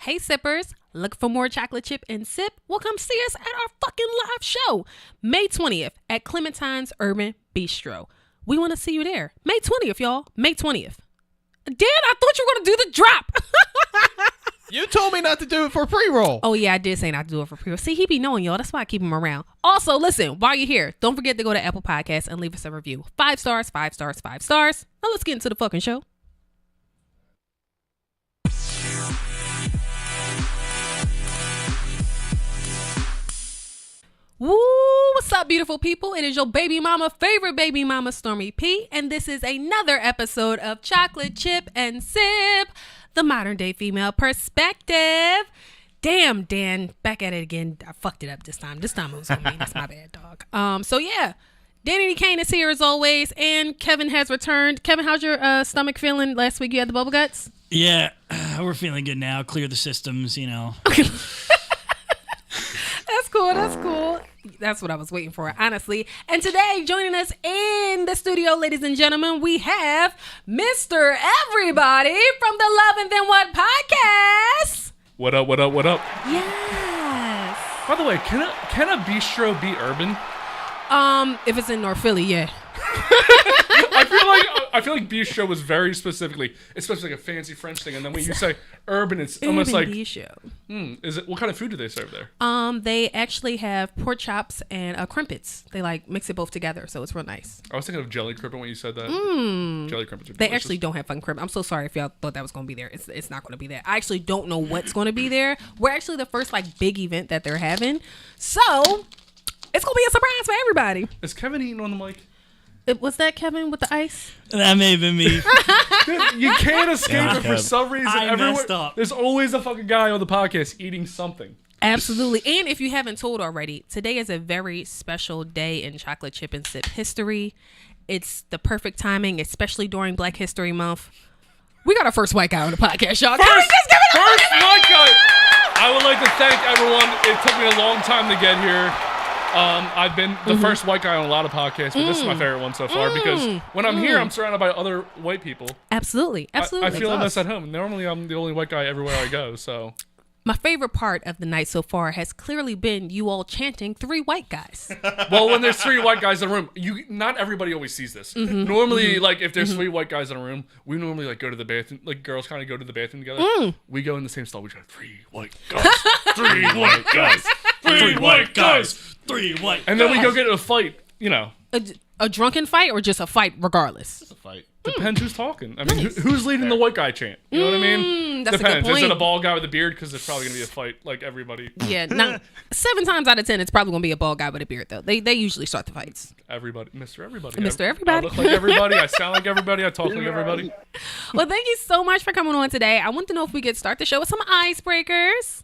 Hey sippers, look for more chocolate chip and sip? Well, come see us at our fucking live show, May 20th at Clementine's Urban Bistro. We want to see you there. May 20th, y'all. May 20th. Dan, I thought you were going to do the drop. You told me not to do it for pre-roll. Oh, yeah, I did say not to do it for pre-roll. See, he be knowing, y'all. That's why I keep him around. Also, listen, while you're here, don't forget to go to Apple Podcasts and leave us a review. 5 stars, 5 stars, 5 stars. Now let's get into the fucking show. Woo! What's up, beautiful people? It is your baby mama, favorite baby mama, Stormy P, and this is another episode of Chocolate Chip and Sip, the modern day female perspective. Damn, Dan, back at it again. I fucked it up this time. This time it was on me. That's my bad, dog. So yeah, Danny Kane is here as always, and Kevin has returned. Kevin, how's your stomach feeling? Last week you had the bubble guts. Yeah, we're feeling good now. Clear the systems, you know. That's cool. That's cool. That's what I was waiting for, honestly. And today, joining us in the studio, ladies and gentlemen, we have Mr. Everybody from the Love and Then What podcast. What up, what up, what up? Yes. By the way, can a bistro be urban? If it's in North Philly, yeah. I feel like bistro was very specifically, it's supposed to be like a fancy French thing, and then when you say urban, it's almost like bistro. Is it? What kind of food do they serve there? They actually have pork chops and crimpets. They like mix it both together, so it's real nice. I was thinking of jelly crimpet when you said that. Jelly crimpets are delicious. They actually don't have fucking crimpet. I'm so sorry if y'all thought that was going to be there. It's not going to be there. I actually don't know what's going to be there. We're actually the first like big event that they're having, so it's going to be a surprise for everybody. Is Kevin eating on the mic? Was that Kevin with the ice? That may have been me. Dude, you can't escape it for some reason. I messed up. There's always a fucking guy on the podcast eating something. Absolutely. And if you haven't told already, today is a very special day in chocolate chip and sip history. It's the perfect timing, especially during Black History Month. We got our first white guy on the podcast, y'all. First white guy. I would like to thank everyone. It took me a long time to get here. I've been the first white guy on a lot of podcasts, but this is my favorite one so far because when I'm here, I'm surrounded by other white people. Absolutely. Absolutely. I feel like that's at home. Normally, I'm the only white guy everywhere I go, so. My favorite part of the night so far has clearly been you all chanting 3 white guys. Well, when there's 3 white guys in a room, not everybody always sees this. Normally, like if there's 3 white guys in a room, we normally like go to the bathroom. Like girls kind of go to the bathroom together. We go in the same stall. We go 3 white guys, 3 white guys, 3 white guys. 3 white And then we go get in a fight, you know. A drunken fight or just a fight regardless? It's a fight. Depends who's talking. I mean, who's leading the white guy chant? You know what I mean? That's Depends. a good point. Is it a bald guy with a beard? Because it's probably going to be a fight like everybody. Yeah, 7 times out of 10, it's probably going to be a bald guy with a beard, though. They usually start the fights. Everybody. Mr. Everybody. Mr. Everybody. I look like everybody. I sound like everybody. I talk like everybody. Well, thank you so much for coming on today. I want to know if we could start the show with some icebreakers.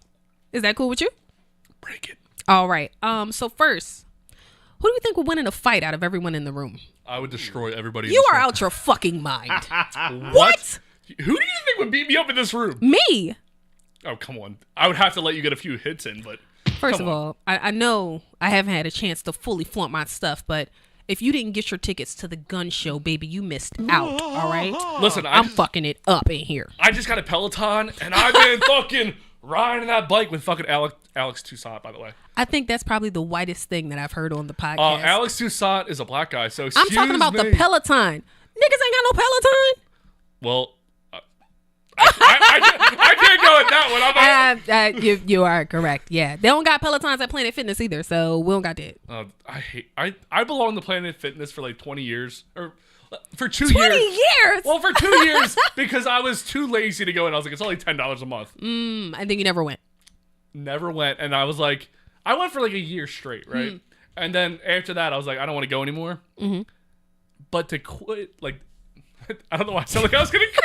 Is that cool with you? Break it. All right. So first, who do you think would win in a fight out of everyone in the room? I would destroy everybody. You are out your fucking mind. What? Who do you think would beat me up in this room? Me. Oh, come on. I would have to let you get a few hits in, but. First of all, I know I haven't had a chance to fully flaunt my stuff, but if you didn't get your tickets to the gun show, baby, you missed out, all right? Listen, I'm fucking it up in here. I just got a Peloton, and I've been fucking riding that bike with fucking Alex Toussaint, by the way. I think that's probably the whitest thing that I've heard on the podcast. Alex Toussaint is a black guy, so excuse I'm talking about me. the Peloton. Niggas ain't got no Peloton. Well, I can't go at that one. You are correct. Yeah, they don't got Pelotons at Planet Fitness either, so we don't got that. I belonged to Planet Fitness for like 20 years, or for 2 years. 20 years? Well, for 2 years because I was too lazy to go in. I was like, it's only $10 a month. I think you never went. Never went, and I was like, I went for like a year straight, right? And then after that, I was like, I don't want to go anymore. But to quit, like, I don't know why I sound like I was gonna cry.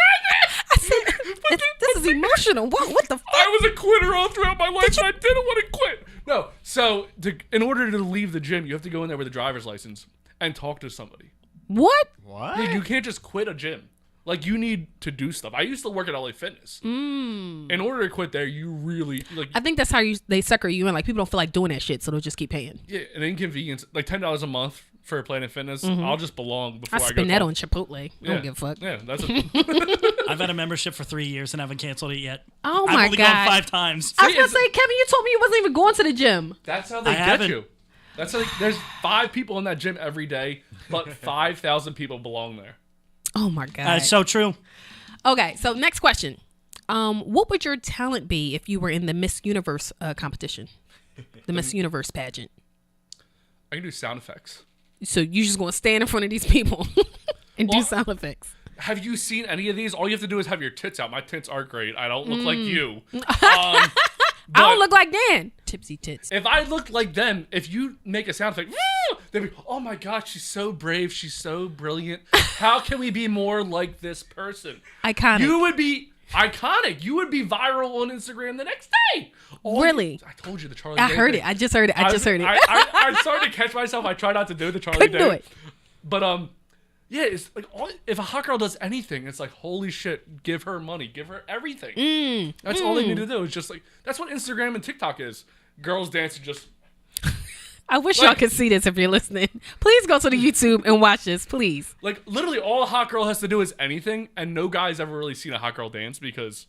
This is emotional. What the fuck? I was a quitter all throughout my life, and I didn't want to quit. No, so in order to leave the gym, you have to go in there with a driver's license and talk to somebody. What? Yeah, you can't just quit a gym. Like, you need to do stuff. I used to work at LA Fitness. In order to quit there, you really like. I think that's how they sucker you in. Like, people don't feel like doing that shit, so they'll just keep paying. Yeah, an inconvenience, like $10 a month for Planet Fitness, I'll just belong before I I go. spend that on Chipotle. I Yeah. don't give a fuck. Yeah, that's I've had a membership for 3 years and haven't canceled it yet. Oh I've my only God. gone 5 times. I was going to say, Kevin, you told me you wasn't even going to the gym. That's how they I get haven't. you. That's how there's 5 people in that gym every day, but 5,000 people belong there. Oh my God. That's so true. Okay, so next question. What would your talent be if you were in the Miss Universe competition? The Miss Universe pageant. I can do sound effects. So you just going to stand in front of these people and do Well, sound effects. Have you seen any of these? All you have to do is have your tits out. My tits are great. I don't look like you. I don't look like Dan. Tipsy tits. If I looked like them, if you make a sound effect, they'd be, oh my God, she's so brave. She's so brilliant. How can we be more like this person? Iconic. You would be iconic. You would be viral on Instagram the next day. Really? I told you the Charlie I Day heard thing. it. I just heard it. I just heard it. I started to catch myself. I try not to do the Charlie Couldn't Day. do it. But yeah, it's like if a hot girl does anything, it's like holy shit, give her money, give her everything. That's all they need to do. It's just like that's what Instagram and TikTok is. Girls dancing just. I wish y'all could see this if you're listening. Please go to the YouTube and watch this, please. Like literally, all a hot girl has to do is anything, and no guy's ever really seen a hot girl dance because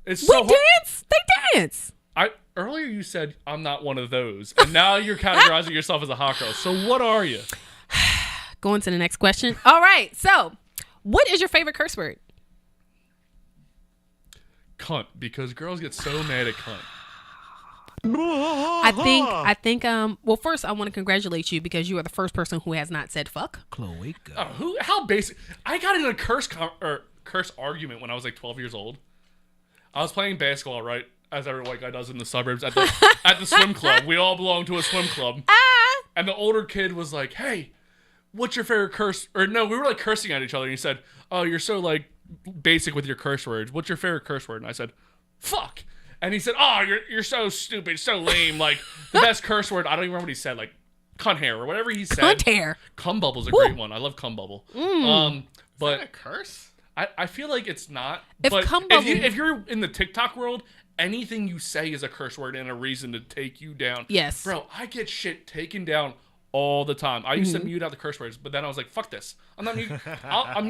it's so. Dance? They dance. Earlier you said I'm not one of those, and now you're categorizing yourself as a hot girl. So what are you? Going to the next question. All right. So, what is your favorite curse word? Cunt, because girls get so mad at cunt. I think well, first I want to congratulate you because you are the first person who has not said fuck. Chloe. How basic? I got in a curse argument when I was like 12 years old. I was playing basketball, right, as every white guy does in the suburbs at the swim club. We all belong to a swim club. And the older kid was like, "Hey, what's your favorite curse?" Or no, we were like cursing at each other. And he said, "Oh, you're so like basic with your curse words. What's your favorite curse word?" And I said, "Fuck." And he said, "Oh, you're so stupid, so lame. Like the best curse word." I don't even remember what he said. Like cunt hair or whatever he said. Cunt hair. Cum bubble's a great one. I love cum bubble. But Is that a curse? I feel like it's not. If But cum bubble- if you're in the TikTok world, anything you say is a curse word and a reason to take you down. Yes. Bro, I get shit taken down all the time. I used to mute out the curse words, but then I was like, fuck this. I'm not muting.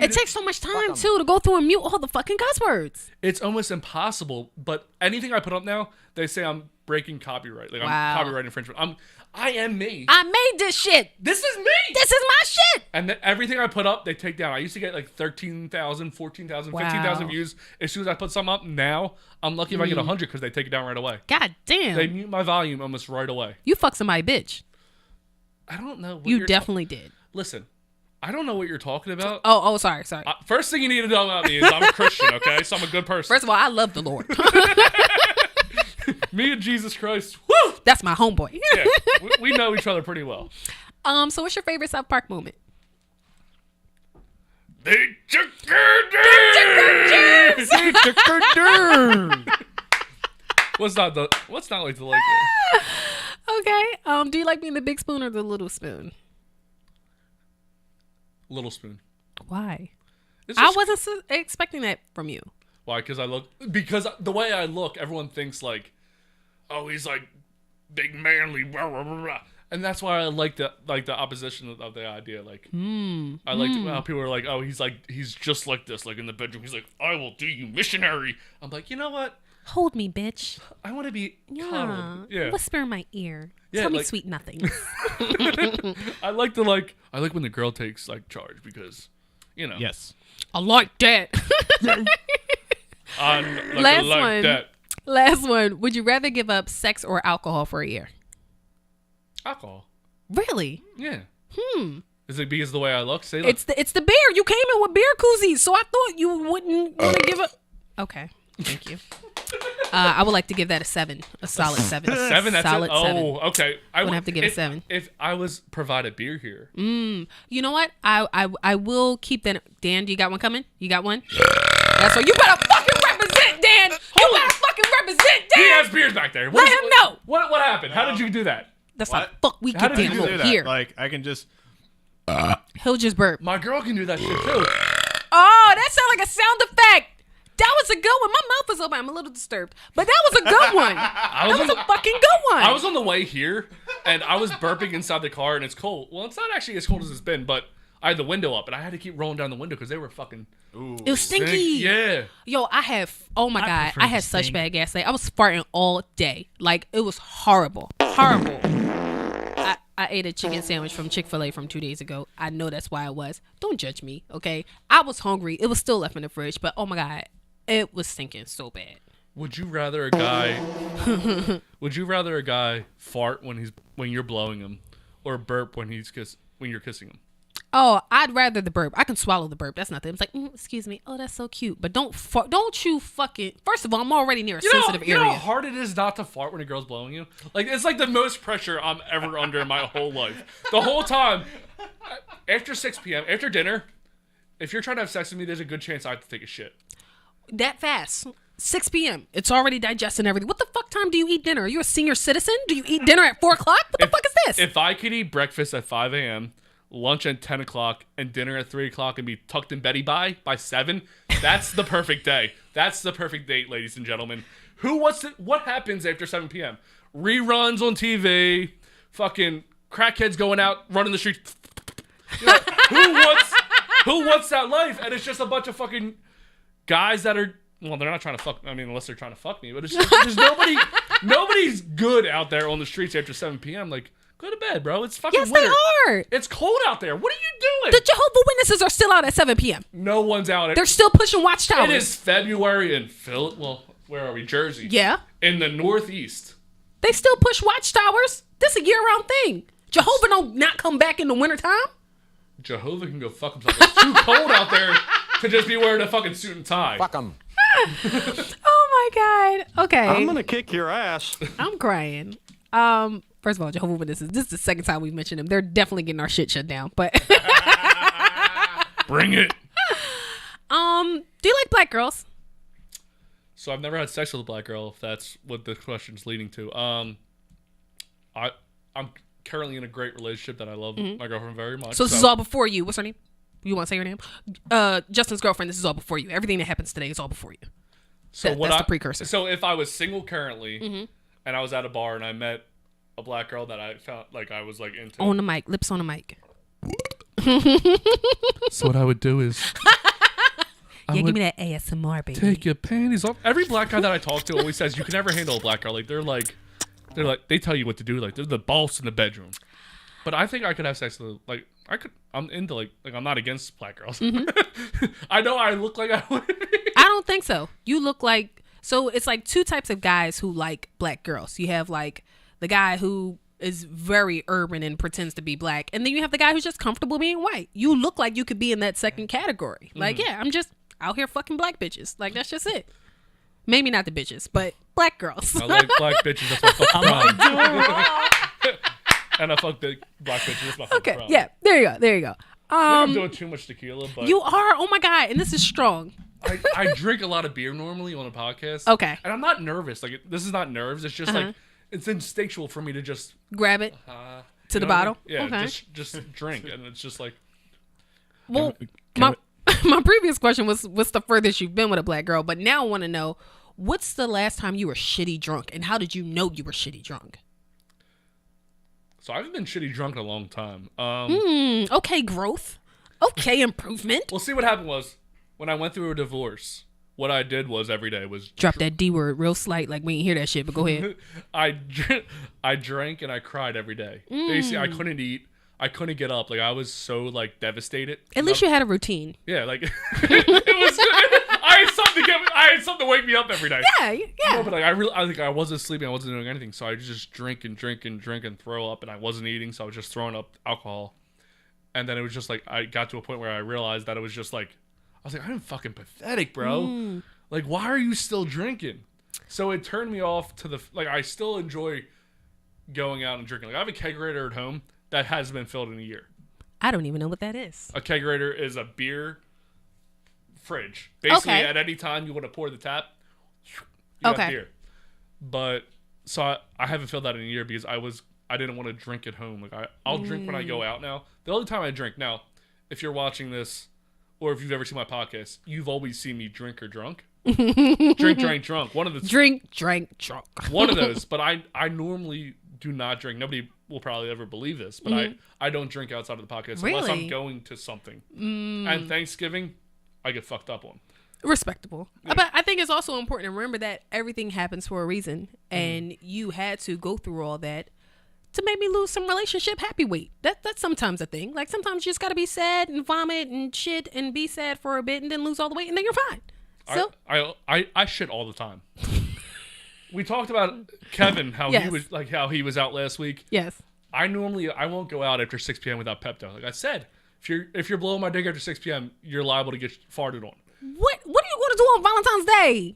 It takes so much time too to go through and mute all the fucking cuss words. It's almost impossible, but anything I put up now, they say I'm breaking copyright. Like Wow. I'm copyright infringement. I am me. I made this shit. This is me. This is my shit. And everything I put up, they take down. I used to get like 13,000, 14,000, 15,000 Wow. views as soon as I put something up. Now, I'm lucky if I get 100 because they take it down right away. God damn. They mute my volume almost right away. You fuck somebody, bitch. I don't know. What You you're definitely did. Listen, I don't know what you're talking about. Oh, sorry. First thing you need to know about me is I'm a Christian, okay? So I'm a good person. First of all, I love the Lord. Me and Jesus Christ. Woo! That's my homeboy. Yeah, we know each other pretty well. So what's your favorite South Park moment? They took her down. What's not like the like it? Okay. Do you like being the big spoon or the little spoon? Little spoon. Why? It's I just- wasn't expecting that from you. Why? Because the way I look, everyone thinks like, oh, he's like big manly, blah, blah, blah, blah. And that's why I like the opposition of the idea. Like, I like how people are like, oh, he's just like this, like in the bedroom. He's like, I will do you missionary. I'm like, you know what? Hold me, bitch. I want to be Yeah. coddled. Yeah. Whisper in my ear. Yeah, Tell me like- sweet nothings. I like when the girl takes like charge because, you know. Yes. I like that. I'm Last like one. that. Last one. Would you rather give up sex or alcohol for a year? Alcohol. Really? Yeah. Is it because of the way I look? Say look. It's the beer. You came in with beer koozies, so I thought you wouldn't want to give up. Okay. Thank you. I would like to give that a 7. A solid 7. 7. That's solid it. Oh, 7. okay. I'm gonna have to give it 7. If I was provided beer here, You know what? I will keep that. Dan, do you got one coming? You got one? That's what you better fucking represent, Dan. You better fucking represent, Dan. he has beers back there. Let him know. What happened? How did you do that? That's What? not fuck. We How get did you Dan do over that? here. Like I can just. He'll just burp. My girl can do that shit too. Oh, that sounded like a sound effect. That was a good one. My mouth was open. I'm a little disturbed, but that was a good one. That was a fucking good one. I was on the way here, and I was burping inside the car, and it's cold. Well, it's not actually as cold as it's been, but I had the window up, and I had to keep rolling down the window because they were fucking. It was stinky. Yeah. Yo, I God, prefer I the had such stink. bad gas today. I was farting all day. Like, it was horrible. Horrible. I ate a chicken sandwich from Chick-fil-A from 2 days ago. I know that's why it was. Don't judge me, okay? I was hungry. It was still left in the fridge, but oh my God, it was stinking so bad. Would you rather a guy? Would you rather a guy fart when you're blowing him, or burp when you're kissing him? Oh, I'd rather the burp. I can swallow the burp. That's nothing. It's like, excuse me. Oh, that's so cute. But don't you fucking. First of all, I'm already near a sensitive You know area. how hard it is not to fart when a girl's blowing you? Like, it's like the most pressure I'm ever under in my whole life. The whole time, after 6 p.m., after dinner, if you're trying to have sex with me, there's a good chance I have to take a shit. That fast. 6 p.m. It's already digesting everything. What the fuck time do you eat dinner? Are you a senior citizen? Do you eat dinner at 4 o'clock? What the fuck is this? If I could eat breakfast at 5 a.m., lunch at 10 o'clock, and dinner at 3 o'clock and be tucked in Betty by 7, that's the perfect day. That's the perfect date, ladies and gentlemen. What happens after 7 p.m.? Reruns on TV, fucking crackheads going out, running the streets. You know, who wants that life? And it's just a bunch of fucking guys that are, well, they're not trying to fuck, I mean, unless they're trying to fuck me, but it's just, there's nobody's good out there on the streets after 7 p.m. Like, go to bed, bro. It's fucking yes, winter. they are. It's cold out there. What are you doing? The Jehovah's Witnesses are still out at 7 p.m. No one's out. They're still pushing watchtowers. It is February in well, where are we? Jersey. Yeah. In the Northeast. They still push watchtowers. This is a year-round thing. Jehovah don't not come back in the wintertime. Jehovah can go fuck himself. It's too cold out there to just be wearing a fucking suit and tie. Fuck 'em. Oh my God. Okay. I'm gonna kick your ass. I'm crying. First of all, Jehovah's Witnesses. This is the second time we've mentioned them. They're definitely getting our shit shut down. But Bring it. do you like black girls? So I've never had sex with a black girl, if that's what the question's leading to. I'm currently in a great relationship that I love my girlfriend very much. So this is all before you. What's her name? You want to say her name? Justin's girlfriend. This is all before you. Everything that happens today is all before you. So that's the precursor. So if I was single currently, and I was at a bar and I met a black girl that I felt like I was like into. On the mic. Lips on the mic. So what I would do is Yeah, give me that ASMR, baby. take your panties off. Every black guy that I talk to always says you can never handle a black girl. Like they tell you what to do. Like they're the boss in the bedroom. But I think I could have sex with I'm into like I'm not against black girls. I know I look like I would be. I don't think so. You look like, so it's like two types of guys who like black girls. You have like the guy who is very urban and pretends to be black, and then you have the guy who's just comfortable being white. You look like you could be in that second category. Like, yeah, I'm just out here fucking black bitches. Like, that's just it. Maybe not the bitches, but black girls. I like black bitches. That's my fucking problem. And I fuck the black bitches. That's my fucking Okay, problem. yeah, there you go. I'm doing too much tequila, but You are, oh my God, and this is strong. I drink a lot of beer normally on a podcast. Okay. And I'm not nervous. Like this is not nerves. It's just like it's instinctual for me to just Grab it to the you know what I bottle. mean? Yeah, Okay. just drink, and it's just like Well, my previous question was, what's the furthest you've been with a black girl? But now I want to know, what's the last time you were shitty drunk, and how did you know you were shitty drunk? so I haven't been shitty drunk in a long time. Okay, growth. Okay, improvement. Well, see what happened was when I went through a divorce. What I did was every day was Drop that D word real slight, like we ain't hear that shit. But go ahead. I drank and I cried every day. Basically, I couldn't eat. I couldn't get up. Like I was so like devastated. At least you had a routine. Yeah, like it was. I had something to wake me up every day. Yeah. No, but like I think I wasn't sleeping. I wasn't doing anything. So I just drink and throw up, and I wasn't eating. So I was just throwing up alcohol. And then it was just like I got to a point where I realized that it was just like I was like, I'm fucking pathetic, bro. Like, why are you still drinking? So it turned me off to the like. I still enjoy going out and drinking. Like I have a kegerator at home that hasn't been filled in a year. I don't even know what that is. A kegerator is a beer fridge. Basically, Okay. at any time you want to pour the tap, you got Okay. beer. But so I haven't filled that in a year because I didn't want to drink at home. Like I'll drink when I go out now. The only time I drink now, if you're watching this or if you've ever seen my podcast, you've always seen me drink or drunk. drink, drunk. One of the Drink, drank, drunk. one of those. But I normally do not drink. Nobody will probably ever believe this, but I don't drink outside of the podcast unless I'm going to something. And Thanksgiving, I get fucked up on. Respectable. Yeah. But I think it's also important to remember that everything happens for a reason, and you had to go through all that to maybe lose some relationship happy weight. That's sometimes a thing. Like sometimes you just gotta be sad and vomit and shit and be sad for a bit and then lose all the weight and then you're fine. So I shit all the time. We talked about Kevin, how he was out last week. Yes. I won't go out after 6 p.m. without Pepto. Like I said, if you're blowing my dick after 6 p.m., you're liable to get farted on. What are you going to do on Valentine's Day?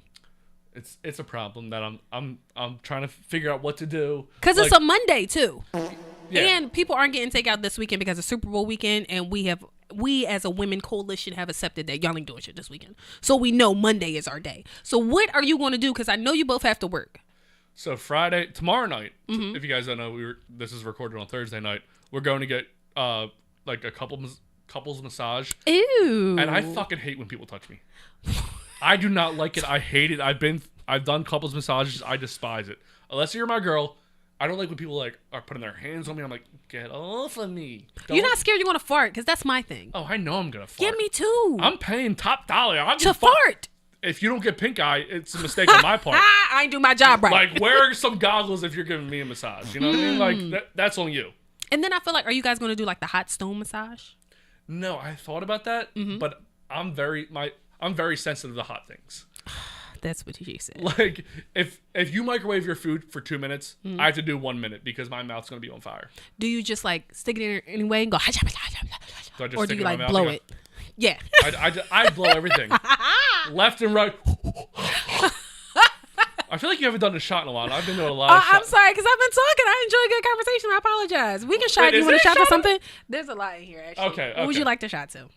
It's a problem that I'm trying to figure out what to do. Because it's a Monday too. Yeah. And people aren't getting takeout this weekend because it's Super Bowl weekend, and we as a women coalition have accepted that y'all ain't doing shit this weekend. So we know Monday is our day. So what are you going to do? Because I know you both have to work. So tomorrow night, if you guys don't know, this is recorded on Thursday night. We're going to get like a couples massage. Ew. And I fucking hate when people touch me. I do not like it. I hate it. I've done couples massages. I despise it. Unless you're my girl, I don't like when people like are putting their hands on me. I'm like, get off of me. You're not scared you're gonna fart, because that's my thing. Oh, I know I'm gonna fart. Yeah, me too. I'm paying top dollar. To fart. If you don't get pink eye, it's a mistake on my part. I ain't do my job right. Like, wear some goggles if you're giving me a massage. You know what I mean? Like, that's on you. And then I feel like, are you guys gonna do like the hot stone massage? No, I thought about that, but I'm very sensitive to hot things. That's what she said. Like, if you microwave your food for 2 minutes, I have to do 1 minute because my mouth's gonna be on fire. Do you just like stick it in anyway and go? Or do you like blow it? Yeah. I blow everything, left and right. I feel like you haven't done a shot in a while. I've been doing a lot of shots. I'm sorry, because I've been talking. I enjoy a good conversation. I apologize. We can shot. You want a shot to something? There's a lot in here, actually. Okay. What would you like to shot to?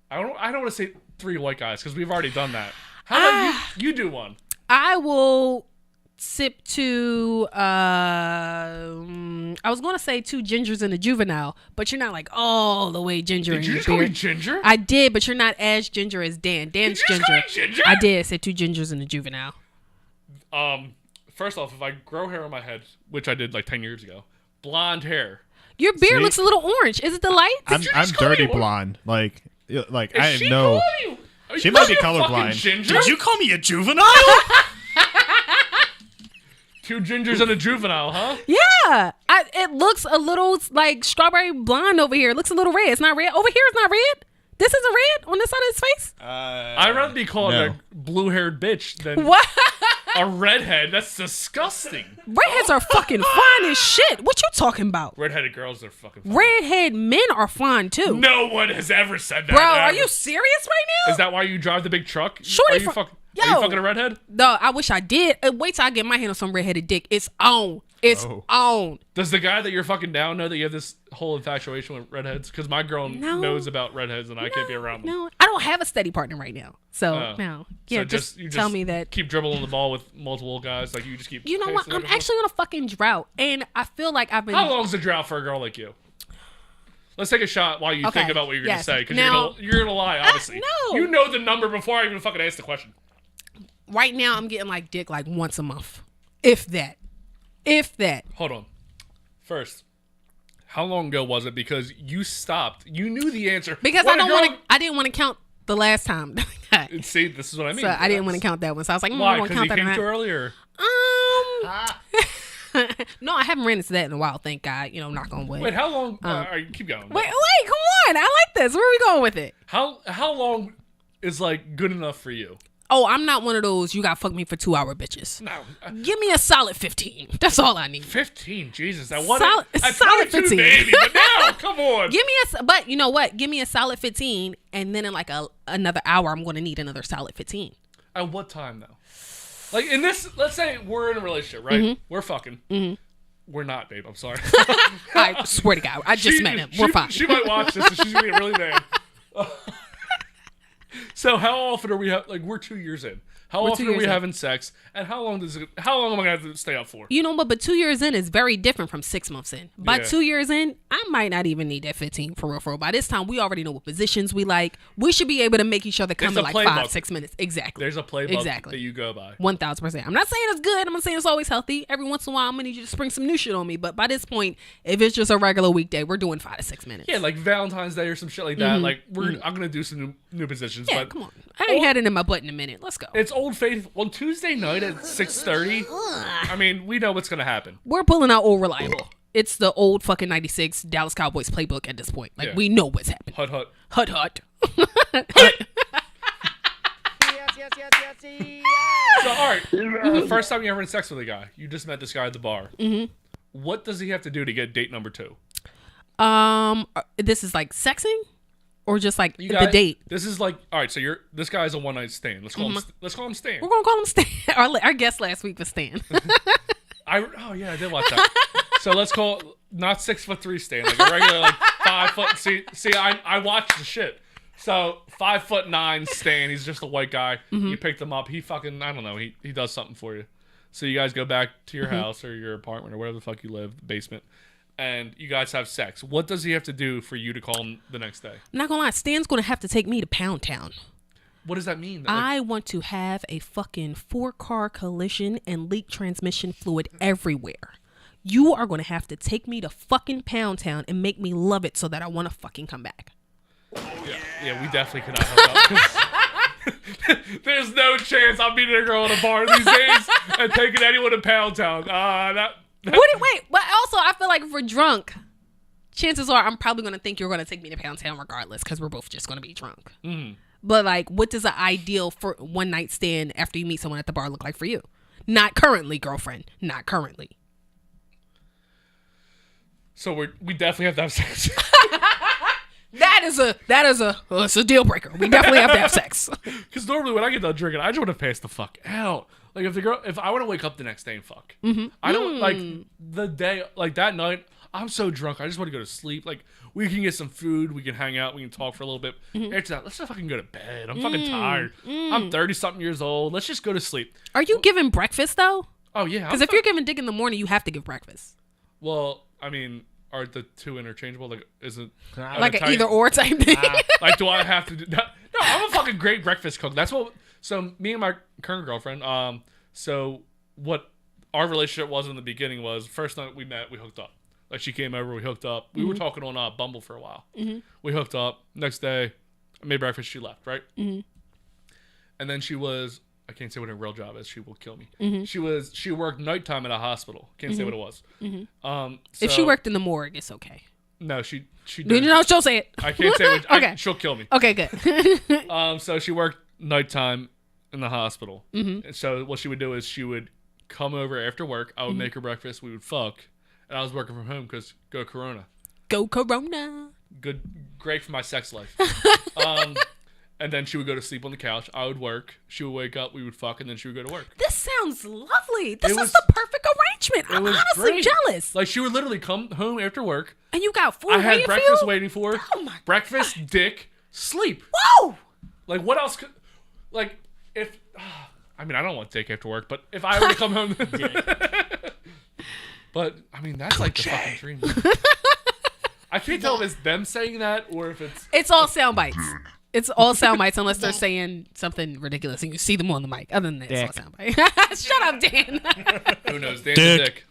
I don't want to say 3 white guys because we've already done that. How about you do one? I will sip to, I was going to say 2 gingers and a juvenile, but you're not like all the way ginger. Did you just call me ginger? I did, but you're not as ginger as Dan. Dan's ginger. Ginger? I did. I said 2 gingers and a juvenile. First off, if I grow hair on my head, which I did like 10 years ago, blonde hair. Your beard looks a little orange. Is it the light? I'm dirty blonde. Like I know. She might be colorblind. Did you call me a juvenile? 2 gingers and a juvenile, huh? Yeah. It looks a little like strawberry blonde over here. It looks a little red. It's not red. Over here it's not red. This isn't red on this side of his face? I'd rather be called a blue-haired bitch than a redhead. That's disgusting. Redheads are fucking fine as shit. What you talking about? Redheaded girls are fucking fine. Redhead men are fine too. No one has ever said that. Bro, are you serious right now? Is that why you drive the big truck? Shorty, are you fucking a redhead? No, I wish I did. Wait till I get my hand on some redheaded dick. It's on. It's on. Does the guy that you're fucking down know that you have this whole infatuation with redheads? Because my girl knows about redheads and I can't be around them. No, I don't have a steady partner right now. So, no. Yeah, so just tell me that. Keep dribbling the ball with multiple guys. Like, you just keep... You know what? I'm actually on a fucking drought. And I feel like I've been... How long's a drought for a girl like you? Let's take a shot while you think about what you're going to say. Because you're going to lie, obviously. No. You know the number before I even fucking ask the question. Right now, I'm getting like dick like once a month. If that. Hold on. First, how long ago was it? Because you stopped. You knew the answer. Because I didn't want to count the last time. See, this is what I mean. So I didn't want to count that one. So I was like, why? I won't count that. Because you came too earlier. No, I haven't ran into that in a while. Thank God. Knock on wood. Wait, how long? Keep going. Wait, come on. I like this. Where are we going with it? How long is like good enough for you? Oh, I'm not one of those you got fuck me for 2 hour bitches. No. Give me a solid 15. That's all I need. 15? Jesus. That solid 15. Baby, but now, come on. But you know what? Give me a solid 15, and then in like another hour, I'm going to need another solid 15. At what time, though? Like, in this, let's say we're in a relationship, right? Mm-hmm. We're fucking. Mm-hmm. We're not, babe. I'm sorry. I swear to God. I just met him. We're fine. She might watch this, and she's going to get really mad. So how often are we like we're 2 years in. How We're 2 often are years we in. having sex? And how long am I gonna have to stay up for? You know what? But 2 years in is very different from 6 months in. By Yeah. 2 years in, I might not even need that 15 for real. By this time, we already know what positions we like. We should be able to make each other come There's in a like playbook. 5-6 minutes. Exactly. There's a playbook that you go by. 1000%. I'm not saying it's good. I'm not saying it's always healthy. Every once in a while, I'm gonna need you to spring some new shit on me. But by this point, if it's just a regular weekday, we're doing 5 to 6 minutes. Yeah, like Valentine's Day or some shit like that. Like I'm gonna do some new positions. Yeah, but come on. I ain't had it in my butt in a minute. Let's go. It's Old Faithful on Tuesday night at 6:30. I mean, we know what's gonna happen. We're pulling out old reliable. It's the old fucking 96 Dallas Cowboys playbook at this point. Like, Yeah. we know what's happening. Hut hut. Hut hut. So all right, the first time you ever had sex with a guy, you just met this guy at the bar. Mm-hmm. What does he have to do to get date number 2? This is like sexing? Or just like You the guys- date? This is like all right. So this guy's a one night stand. Let's call him Stan. We're going to call him Stan. Our guest last week was Stan. Oh yeah, I did watch that. So let's call not 6'3" Stan, like a regular like 5 foot. See, I watched the shit. So 5'9" Stan, he's just a white guy. You picked him up. He fucking I don't know. He does something for you. So you guys go back to your house or your apartment or wherever the fuck you live, the basement, and you guys have sex. What does he have to do for you to call him the next day? I'm not going to lie. Stan's going to have to take me to Pound Town. What does that mean? I want to have a fucking 4-car collision and leak transmission fluid everywhere. You are going to have to take me to fucking Pound Town and make me love it so that I want to fucking come back. Yeah, we definitely could not hook up. There's no chance I'm meeting a girl in a bar these days and taking anyone to Pound Town. Wait, but also I feel like if we're drunk, chances are I'm probably going to think you're going to take me to Pound Town regardless because we're both just going to be drunk. But like, what does an ideal for one night stand after you meet someone at the bar look like for you? Not currently, girlfriend. Not currently. So we definitely have to have sex. It's a deal breaker. We definitely have to have sex. Because normally when I get done drinking, I just want to pass the fuck out. Like if I want to wake up the next day and fuck. I don't like the day, like that night, I'm so drunk. I just want to go to sleep. Like we can get some food, we can hang out, we can talk for a little bit. After that, let's just fucking go to bed. I'm fucking tired. I'm 30-something years old. Let's just go to sleep. Are you giving breakfast though? Oh yeah. Because if you're giving dick in the morning, you have to give breakfast. Well, I mean, are the two interchangeable? Like, is it Like an either or type thing. like, do I have to do that? No, I'm a fucking great breakfast cook. That's what. So me and my current girlfriend. So what our relationship was in the beginning was first night we met, we hooked up. Like she came over, we hooked up. We were talking on Bumble for a while. We hooked up. Next day, I made breakfast. She left, right? And then she was. I can't say what her real job is. She will kill me. She worked nighttime at a hospital. Can't say what it was. If she worked in the morgue, it's okay. No, she No, did. no, she'll say it. I can't say what. Okay. She'll kill me. Okay, good. So she worked nighttime in the hospital. And so what she would do is she would come over after work. I would make her breakfast. We would fuck. And I was working from home because go Corona. Go Corona. Great for my sex life. And then she would go to sleep on the couch. I would work. She would wake up. We would fuck, and then she would go to work. This sounds lovely. This It is was- the perfect arrangement. I'm was honestly great. jealous. Like she would literally come home after work. And you got food I had waiting for breakfast you? waiting for her. Oh my breakfast, dick, sleep. Whoa! Like what else could? Like if I mean I don't want dick after work, but if I were to come home, but I mean that's like the fucking dream. I can't tell if it's them saying that or if it's. It's all sound bites. It's all sound bites unless they're saying something ridiculous and you see them on the mic. Other than that, it's all sound bites. Shut up, Dan. Who knows? Dan's a dick.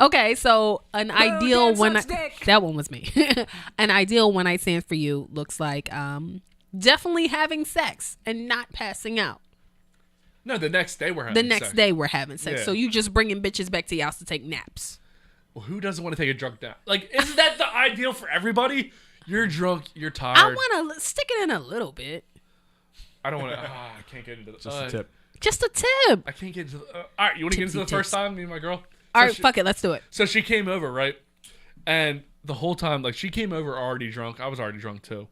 Okay, so an ideal Dan one sucks dick. that one was me. An ideal one night stand for you looks like definitely having sex and not passing out. No, the next day we're having The next sex. day we're having sex. Yeah. So you just bringing bitches back to your house to take naps. Well, who doesn't want to take a drunk nap? Like, isn't that the ideal for everybody? You're drunk. You're tired. I want to stick it in a little bit. I don't want to. I can't get into the. Just a tip. Just a tip. I can't get into. All right, you want to get into the Tipsy first tips. time, me and my girl? All right, fuck it. Let's do it. So she came over, right? And the whole time, like, she came over already drunk. I was already drunk too.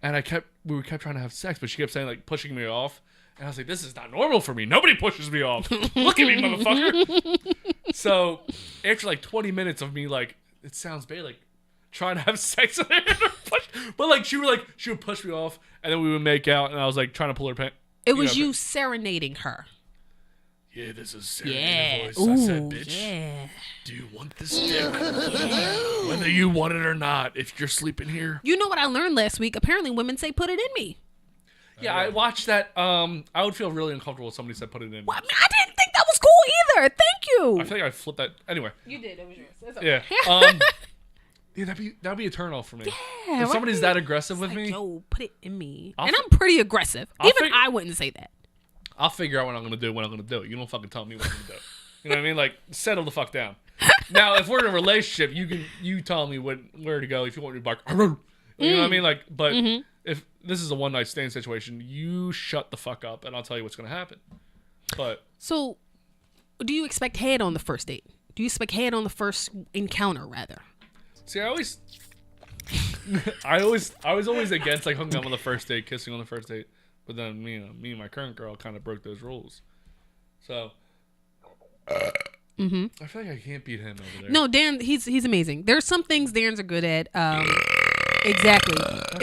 And we kept trying to have sex, but she kept saying, like, pushing me off. And I was like, this is not normal for me. Nobody pushes me off. Look at me, motherfucker. So after like 20 minutes of me, like, it sounds bad, like, trying to have sex with her, but like she would push me off, and then we would make out, and I was like trying to pull her It was you serenading her. Yeah, this is Sarah Yeah. voice. Ooh, I said, bitch, yeah. do you want this dick? Whether you want it or not, if you're sleeping here. You know what I learned last week? Apparently women say put it in me. Yeah, I watched that. I would feel really uncomfortable if somebody said put it in. Well, I didn't think that was cool either. Thank you. I feel like I'd flip that. Anyway. You did. It was yours. It's Yeah. okay. Yeah, that'd be a turn off for me. Yeah, if somebody's that aggressive with like, me, yo, put it in me. I'll And I'm pretty aggressive. Even fig- I wouldn't say that. I'll figure out what I'm gonna do when I'm gonna do it. You don't fucking tell me what I'm gonna do. You know what I mean? Like, settle the fuck down. Now, if we're in a relationship, you tell me where to go. If you want me to bark, you know what I mean? Like, but if this is a one night stand situation, you shut the fuck up, and I'll tell you what's gonna happen. But So, do you expect head on the first date? Do you expect head on the first encounter, rather? see, I was always against like hooking up on the first date, kissing on the first date. But then me and my current girl kind of broke those rules. So I feel like I can't beat him over there. No, Dan, he's amazing. There's some things Dan's are good at. Exactly.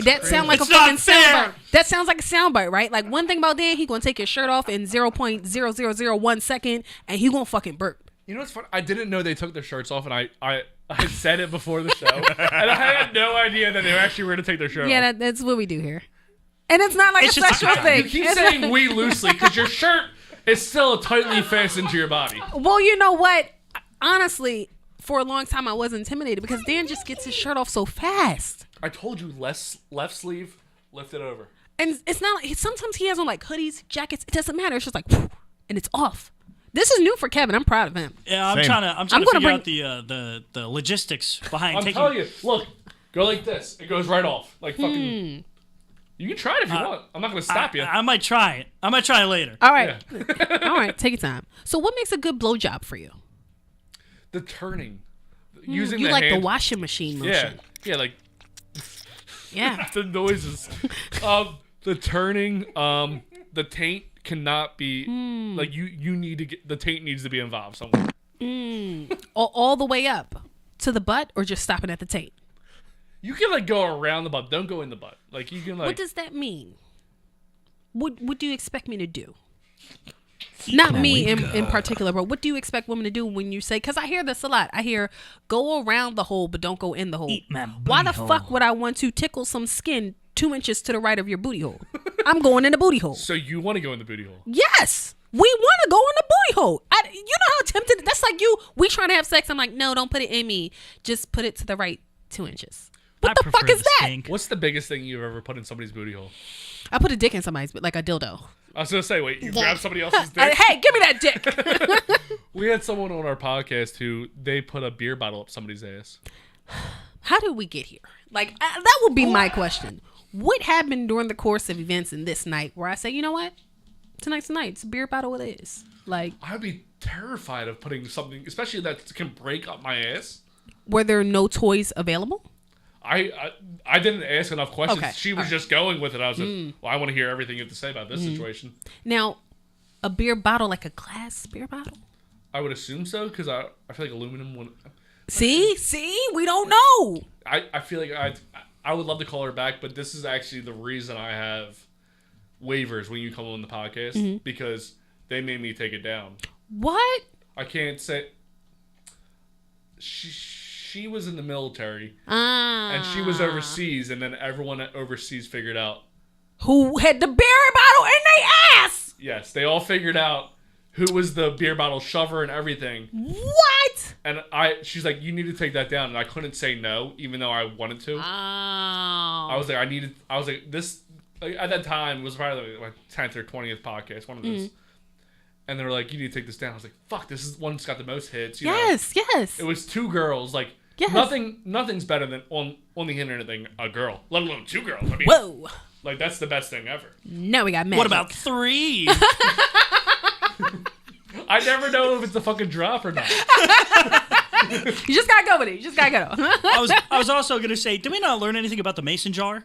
That sounds like It's a fucking not fair. soundbite. That sounds like a soundbite, right? Like one thing about Dan, he gonna take his shirt off in 0.0001 second, and he gonna fucking burp. You know what's funny? I didn't know they took their shirts off, and I said it before the show, and I had no idea that they actually were going to take their shirt off. Yeah, that's what we do here. And it's not like It's a just- sexual thing. You keep It's saying we loosely because your shirt is still tightly fastened to your body. well, you know what? Honestly, for a long time I was intimidated because Dan just gets his shirt off so fast. I told you left sleeve, lift it over. And it's not like sometimes he has on like hoodies, jackets. It doesn't matter. It's just like, whew, and it's off. This is new for Kevin. I'm proud of him. Yeah, I'm Same. trying to gonna figure out the logistics behind I'm taking. telling you, look, go like this. It goes right off. Like fucking. You can try it if you want. I'm not going to stop you. I might try it. I might try it later. All right. All right. Take your time. So what makes a good blowjob for you? The turning. Using You the like hand. the washing machine motion. Yeah, like Yeah. the noises. The turning, the taint cannot be like you need to get the taint needs to be involved somewhere. All the way up to the butt or just stopping at the taint? You can like go around the butt. Don't go in the butt. Like you can like What does that mean? What do you expect me to do? Not me in particular, but what do you expect women to do when you say, because I hear this a lot. I hear go around the hole, but don't go in the hole. Eat my Why the booty fuck hole. would I want to tickle some skin 2 inches to the right of your booty hole? I'm going in the booty hole. so you want to go in the booty hole. Yes. We want to go in the booty hole. You know how tempted, that's like we trying to have sex. I'm like, no, don't put it in me. Just put it to the right 2 inches. What I the fuck prefer is the that? stink. What's the biggest thing you've ever put in somebody's booty hole? I put a dick in somebody's, like a dildo. I was gonna say, wait, you grab somebody else's dick? Hey, give me that dick. We had someone on our podcast who they put a beer bottle up somebody's ass. How did we get here? Like, that would be my question. What happened during the course of events in this night where I say, you know what? Tonight's the night. It's a beer bottle it is. Like, I'd be terrified of putting something, especially that can break up my ass. were there no toys available? I didn't ask enough questions. Okay, She was just going with it. I was like, well, I want to hear everything you have to say about this situation. Now, a beer bottle, like a glass beer bottle? I would assume so because I feel like aluminum would. See, we don't know. I feel like I would love to call her back, but this is actually the reason I have waivers when you come on the podcast because they made me take it down. What? I can't say. She was in the military and she was overseas, and then everyone overseas figured out. Who had the beer bottle in their ass? Yes, they all figured out who was the beer bottle shover and everything. What? And she's like, you need to take that down, and I couldn't say no, even though I wanted to. Oh. I was like, this, like, at that time, was probably like my 10th or 20th podcast, one of those. And they were like, you need to take this down. I was like, fuck, this is one's got the most hits. You know? Yes. It was two girls. Like, Yes. nothing's better than on the internet than a girl, let alone two girls. I mean, Whoa. like, that's the best thing ever. Now we got magic. What about 3? I never know if it's a fucking drop or not. You just gotta go with it. You just gotta go. I was also gonna say, did we not learn anything about the mason jar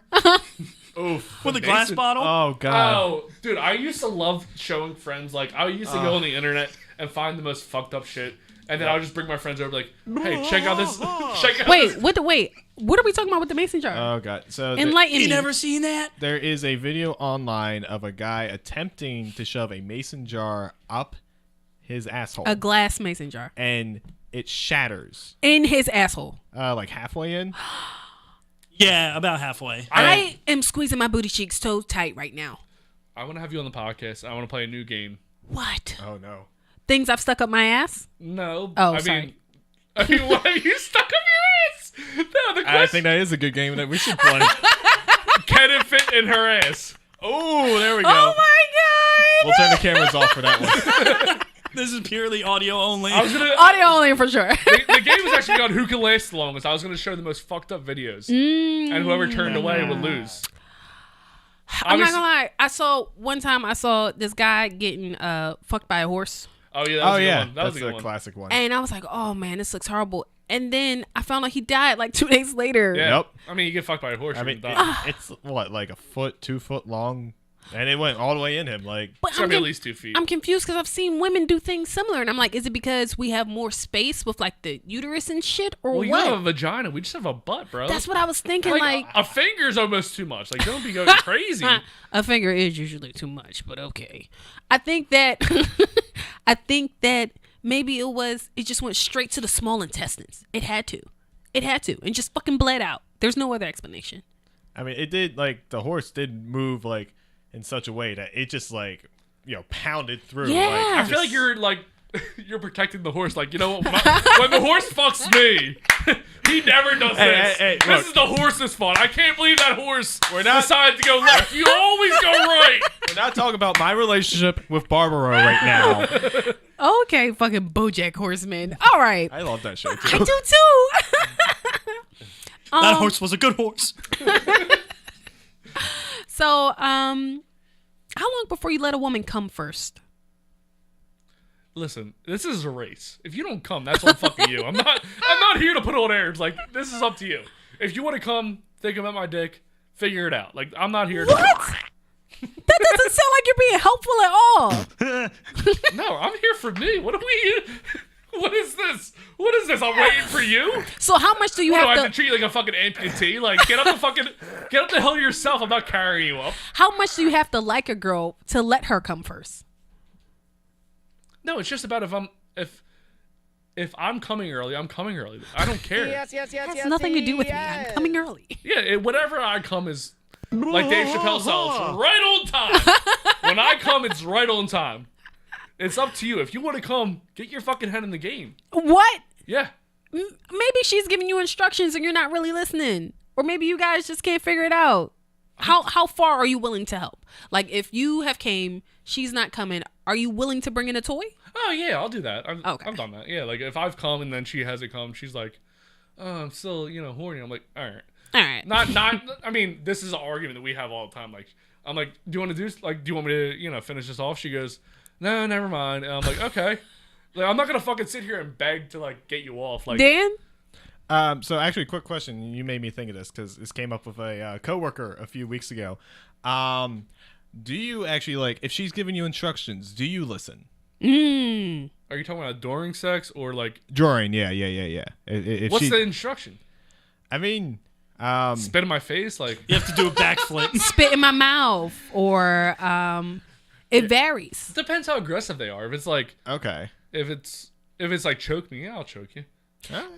Oof. with a glass bottle? Oh god. Oh, dude, I used to love showing friends. Like, I used to go on the internet and find the most fucked up shit. And then I'll just bring my friends over, like, hey, check out this. Check out Wait, this. what are we talking about with the mason jar? Oh god. So Enlighten You me. never seen that? there is a video online of a guy attempting to shove a mason jar up his asshole, A glass mason jar and it shatters in his asshole. like halfway in. Yeah, about halfway. I am squeezing my booty cheeks so tight right now. I want to have you on the podcast. I want to play a new game. What? Oh no. Things I've stuck up my ass? No. Oh, I sorry. mean, what have you stuck up your ass? No, the question. I think that is a good game that we should play. Can it fit in her ass? Oh, there we go. Oh my We'll turn the cameras off for that one. This is purely audio only. I was gonna. god! Audio only for sure. The game was actually on who can last the longest. I was gonna show the most fucked up videos, and whoever turned away would lose. I'm not gonna lie. One time I saw this guy getting fucked by a horse. Oh yeah. That was a good one. That that's was a good a one. classic one. And I was like, oh man, this looks horrible. And then I found out he died like 2 days later. Yeah. Yep. I mean, you get fucked by a horse. I You mean, can die. it's what, like a foot, 2 foot long, and it went all the way in him. Like, But It's gotta be at least 2 feet. I'm confused because I've seen women do things similar. And I'm like, is it because we have more space with like the uterus and shit or well, you what? don't have a vagina. We just have a butt, bro. That's what I was thinking. Like a finger's almost too much. Like, don't be going crazy. a finger is usually too much, but okay. I think that maybe it just went straight to the small intestines. It had to, and just fucking bled out. There's no other explanation. I mean, it did, like, the horse did move, like, in such a way that it just, like, pounded through. Yeah. Like, I feel like you're protecting the horse. Like, you know what? When the horse fucks me, he never does this. hey, this look. is the horse's fault. I can't believe that horse decided to go left. You always go right. We're not talking about my relationship with Barbara right now. Okay, fucking BoJack Horseman. All right, I love that show, I too. do too. That horse was a good horse. So, how long before you let a woman come first? Listen, this is a race. If you don't come, that's on fucking you. I'm not here to put on airs. Like, this is up to you. If you want to come, think about my dick, figure it out. Like, I'm not here to. What? That doesn't sound like you're being helpful at all. No, I'm here for me. What are we? What is this? What is this? I'm waiting for you. So how much do you What, do I have have to treat you like a fucking amputee? Like, get up the hill yourself. I'm not carrying you up. How much do you have to like a girl to let her come first? No, it's just about if I'm coming early, I'm coming early. I don't care. It has nothing to do with me. I'm coming early. Yeah, whatever I come is like Dave Chappelle says, right on time. When I come, it's right on time. It's up to you. If you want to come, get your fucking head in the game. What? Yeah. Maybe she's giving you instructions and you're not really listening. Or maybe you guys just can't figure it out. How far are you willing to help? Like, if you have came, she's not coming, are you willing to bring in a toy? Oh, yeah, I'll do that. Okay. I've done that. Yeah, like, if I've come and then she hasn't come, she's like, oh, I'm still, horny. I'm like, all right. All right. Not, I mean, this is an argument that we have all the time. Like, I'm like, do you want me to, finish this off? She goes, no, never mind. And I'm like, okay. Like, I'm not going to fucking sit here and beg to, like, get you off. Like, Dan? So actually, quick question. You made me think of this because this came up with a coworker a few weeks ago. Do you actually, like, if she's giving you instructions, do you listen? are you talking about during sex or, like... During, yeah. If what's the instruction? I mean... Spit in my face? Like... You have to do a backflip. Spit in my mouth. Or it varies. Depends how aggressive they are. If it's, like... Okay. If it's like, choke me, yeah, I'll choke you.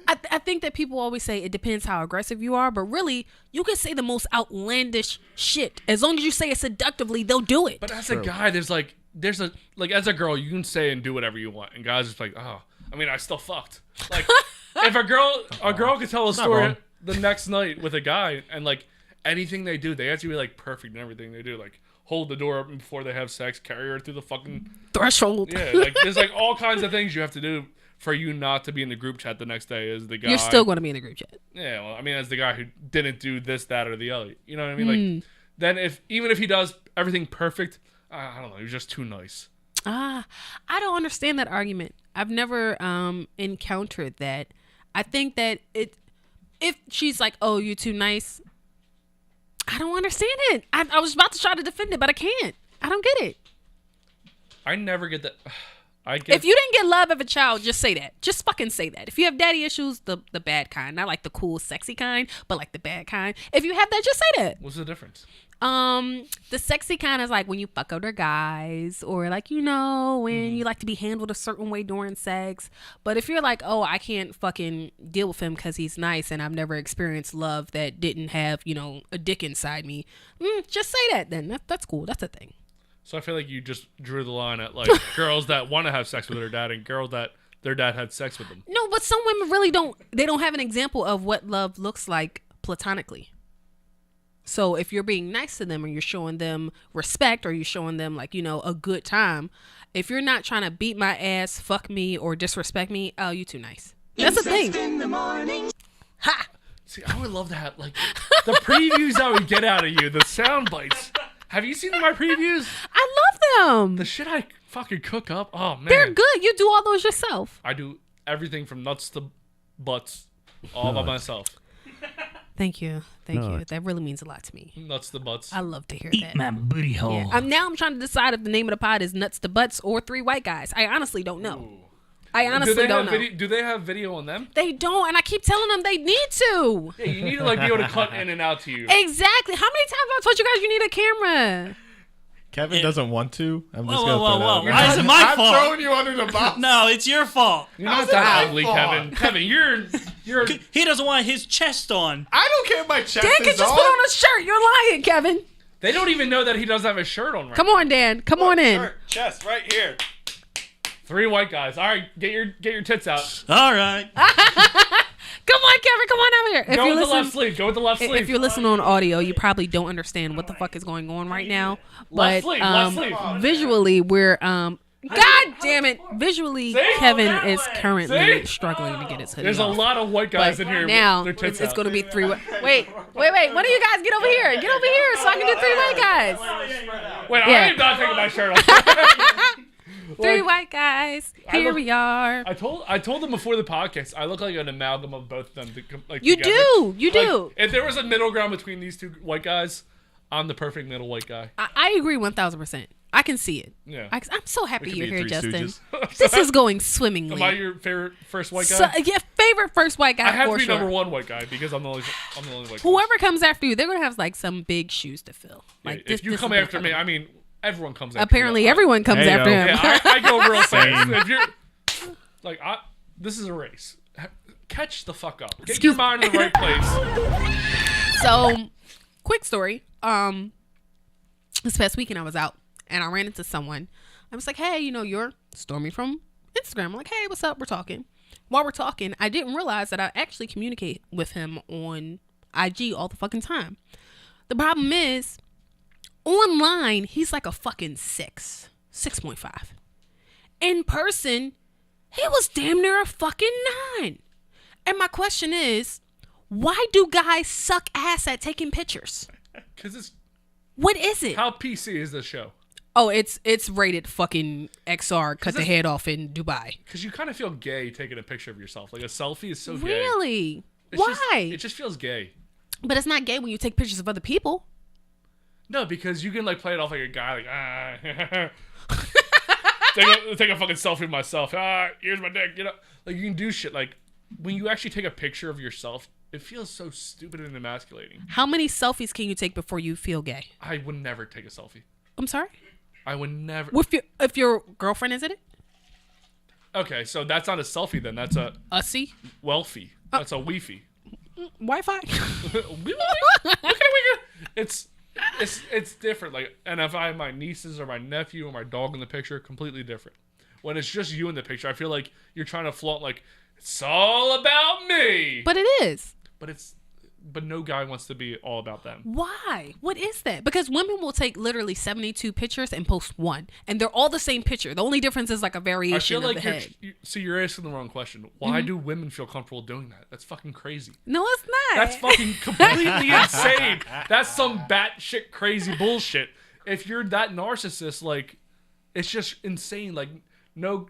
I think that people always say it depends how aggressive you are, but really, you can say the most outlandish shit. As long as you say it seductively, they'll do it. But as a guy, there's as a girl, you can say and do whatever you want. And guys are just like, oh, I mean, I still fucked. Like, if a girl could tell a story the next night with a guy and, like, anything they do, they have to be, like, perfect in everything they do. Like, hold the door open before they have sex, carry her through the fucking... Threshold. Yeah, like, there's, like, all kinds of things you have to do for you not to be in the group chat the next day as the guy. You're still going to be in the group chat. Yeah, well, I mean, as the guy who didn't do this, that, or the other. You know what I mean? Like, then even if he does everything perfect, I don't know, he's just too nice. I don't understand that argument. I've never encountered that. I think that if she's like, oh, you're too nice, I don't understand it. I was about to try to defend it, but I can't. I don't get it. I never get that. If you didn't get love as a child, just say that. Just fucking say that. If you have daddy issues, the bad kind, not like the cool, sexy kind, but like the bad kind. If you have that, just say that. What's the difference? The sexy kind is like when you fuck other guys, or like, you know, when you like to be handled a certain way during sex. But if you're like, oh, I can't fucking deal with him because he's nice and I've never experienced love that didn't have, you know, a dick inside me, just say that then. That's cool. That's a thing. So I feel like you just drew the line at like girls that want to have sex with their dad and girls that their dad had sex with them. No, but some women really don't have an example of what love looks like platonically. So if you're being nice to them or you're showing them respect or you're showing them like, you know, a good time, if you're not trying to beat my ass, fuck me, or disrespect me, oh, you too nice. That's the thing. In the morning. Ha! See, I would love to have like the previews I would get out of you, the sound bites. Have you seen my previews? I love them. The shit I fucking cook up. Oh man, They're good. You do all those yourself. I do everything from nuts to butts all by myself. Thank you. Thank you. That really means a lot to me. Nuts to butts. I love to hear Eat that. my booty hole. Yeah. I'm trying to decide if the name of the pod is Nuts to Butts or Three White Guys. I honestly don't know. Ooh. I honestly don't know. Do they have video on them? They don't, and I keep telling them they need to. Yeah, you need to like be able to cut in and out to you. Exactly. How many times have I told you guys you need a camera? Kevin doesn't want to. I'm just Whoa, gonna whoa, throw that whoa. out there. Why is it my I'm fault? throwing you under the bus. No, it's your fault. You're not How's that it ugly, my fault? Kevin. Kevin, you're. He doesn't want his chest on. I don't care if my chest Dan can is just put on a shirt. You're lying, Kevin. They don't even know that he doesn't have a shirt on right Come on, Dan. Come on in. Shirt, chest, right here. now. 3 white guys. All right, get your tits out. All right. Come on, Kevin. Come on over here. Go with the left sleeve. Go with the left sleeve. If you're listening on audio, you probably don't understand what the fuck is going on right now. But Left sleeve. visually, we're God damn it! Visually, See? Kevin is currently See? struggling to get his hoodie There's a off. lot of white guys But in here. now with their tits it's out. going to be 3. Wait! One of you guys get over here. Get over here so I can do 3 white guys. Wait, Yeah. I am not taking my shirt off. 3 white guys. Here we are. I told them before the podcast. I look like an amalgam of both of them. Like You together. do. You Like, do. if there was a middle ground between these 2 white guys, I'm the perfect middle white guy. I agree 1,000%. I can see it. Yeah. I'm so happy could you're be here, 3 Justin. Stooges. This is going swimmingly. Am I your favorite first white guy? So, yeah, favorite first white guy I have for to be sure. number 1 white guy because I'm the only white guy. Whoever comes after you, they're gonna have like some big shoes to fill. Yeah, Like if you this come is after me, I mean, everyone comes after apparently me. everyone comes Hey, after yo. him. Yeah, I go real fast. Same. If you're like, this is a race. Catch the fuck up. Get Excuse your mind in the right place. So, quick story. This past weekend I was out and I ran into someone. I was like, hey, you know, you're Stormy from Instagram. I'm like, hey, what's up? We're talking. While we're talking, I didn't realize that I actually communicate with him on IG all the fucking time. The problem is, online, he's like a fucking 6.5. In person, he was damn near a fucking 9. And my question is, why do guys suck ass at taking pictures? Because it's What is it? how PC is this show? Oh, it's rated fucking XR, cut the it's- head off in Dubai. Because you kind of feel gay taking a picture of yourself. Like a selfie is so gay. Really? It's Why? it just feels gay. But it's not gay when you take pictures of other people. No, because you can like play it off like a guy, like take a fucking selfie of myself. Here's my dick. You know, like you can do shit. Like when you actually take a picture of yourself, it feels so stupid and emasculating. How many selfies can you take before you feel gay? I would never take a selfie. I'm sorry? I would never. If your girlfriend is in it? Okay, so that's not a selfie then. That's a Ussy? welfie. That's a weefy. Wi-Fi? It's different. Like, and if I have my nieces or my nephew or my dog in the picture, completely different. When it's just you in the picture, I feel like you're trying to flaunt like it's all about me. But it is. But no guy wants to be all about them. Why? What is that? Because women will take literally 72 pictures and post one, and they're all the same picture. The only difference is like a I variation feel of like the head. you're asking the wrong question. Why do women feel comfortable doing that? That's fucking crazy. No, it's not. That's fucking completely insane. That's some batshit crazy bullshit. If you're that narcissist, like, it's just insane. Like, no.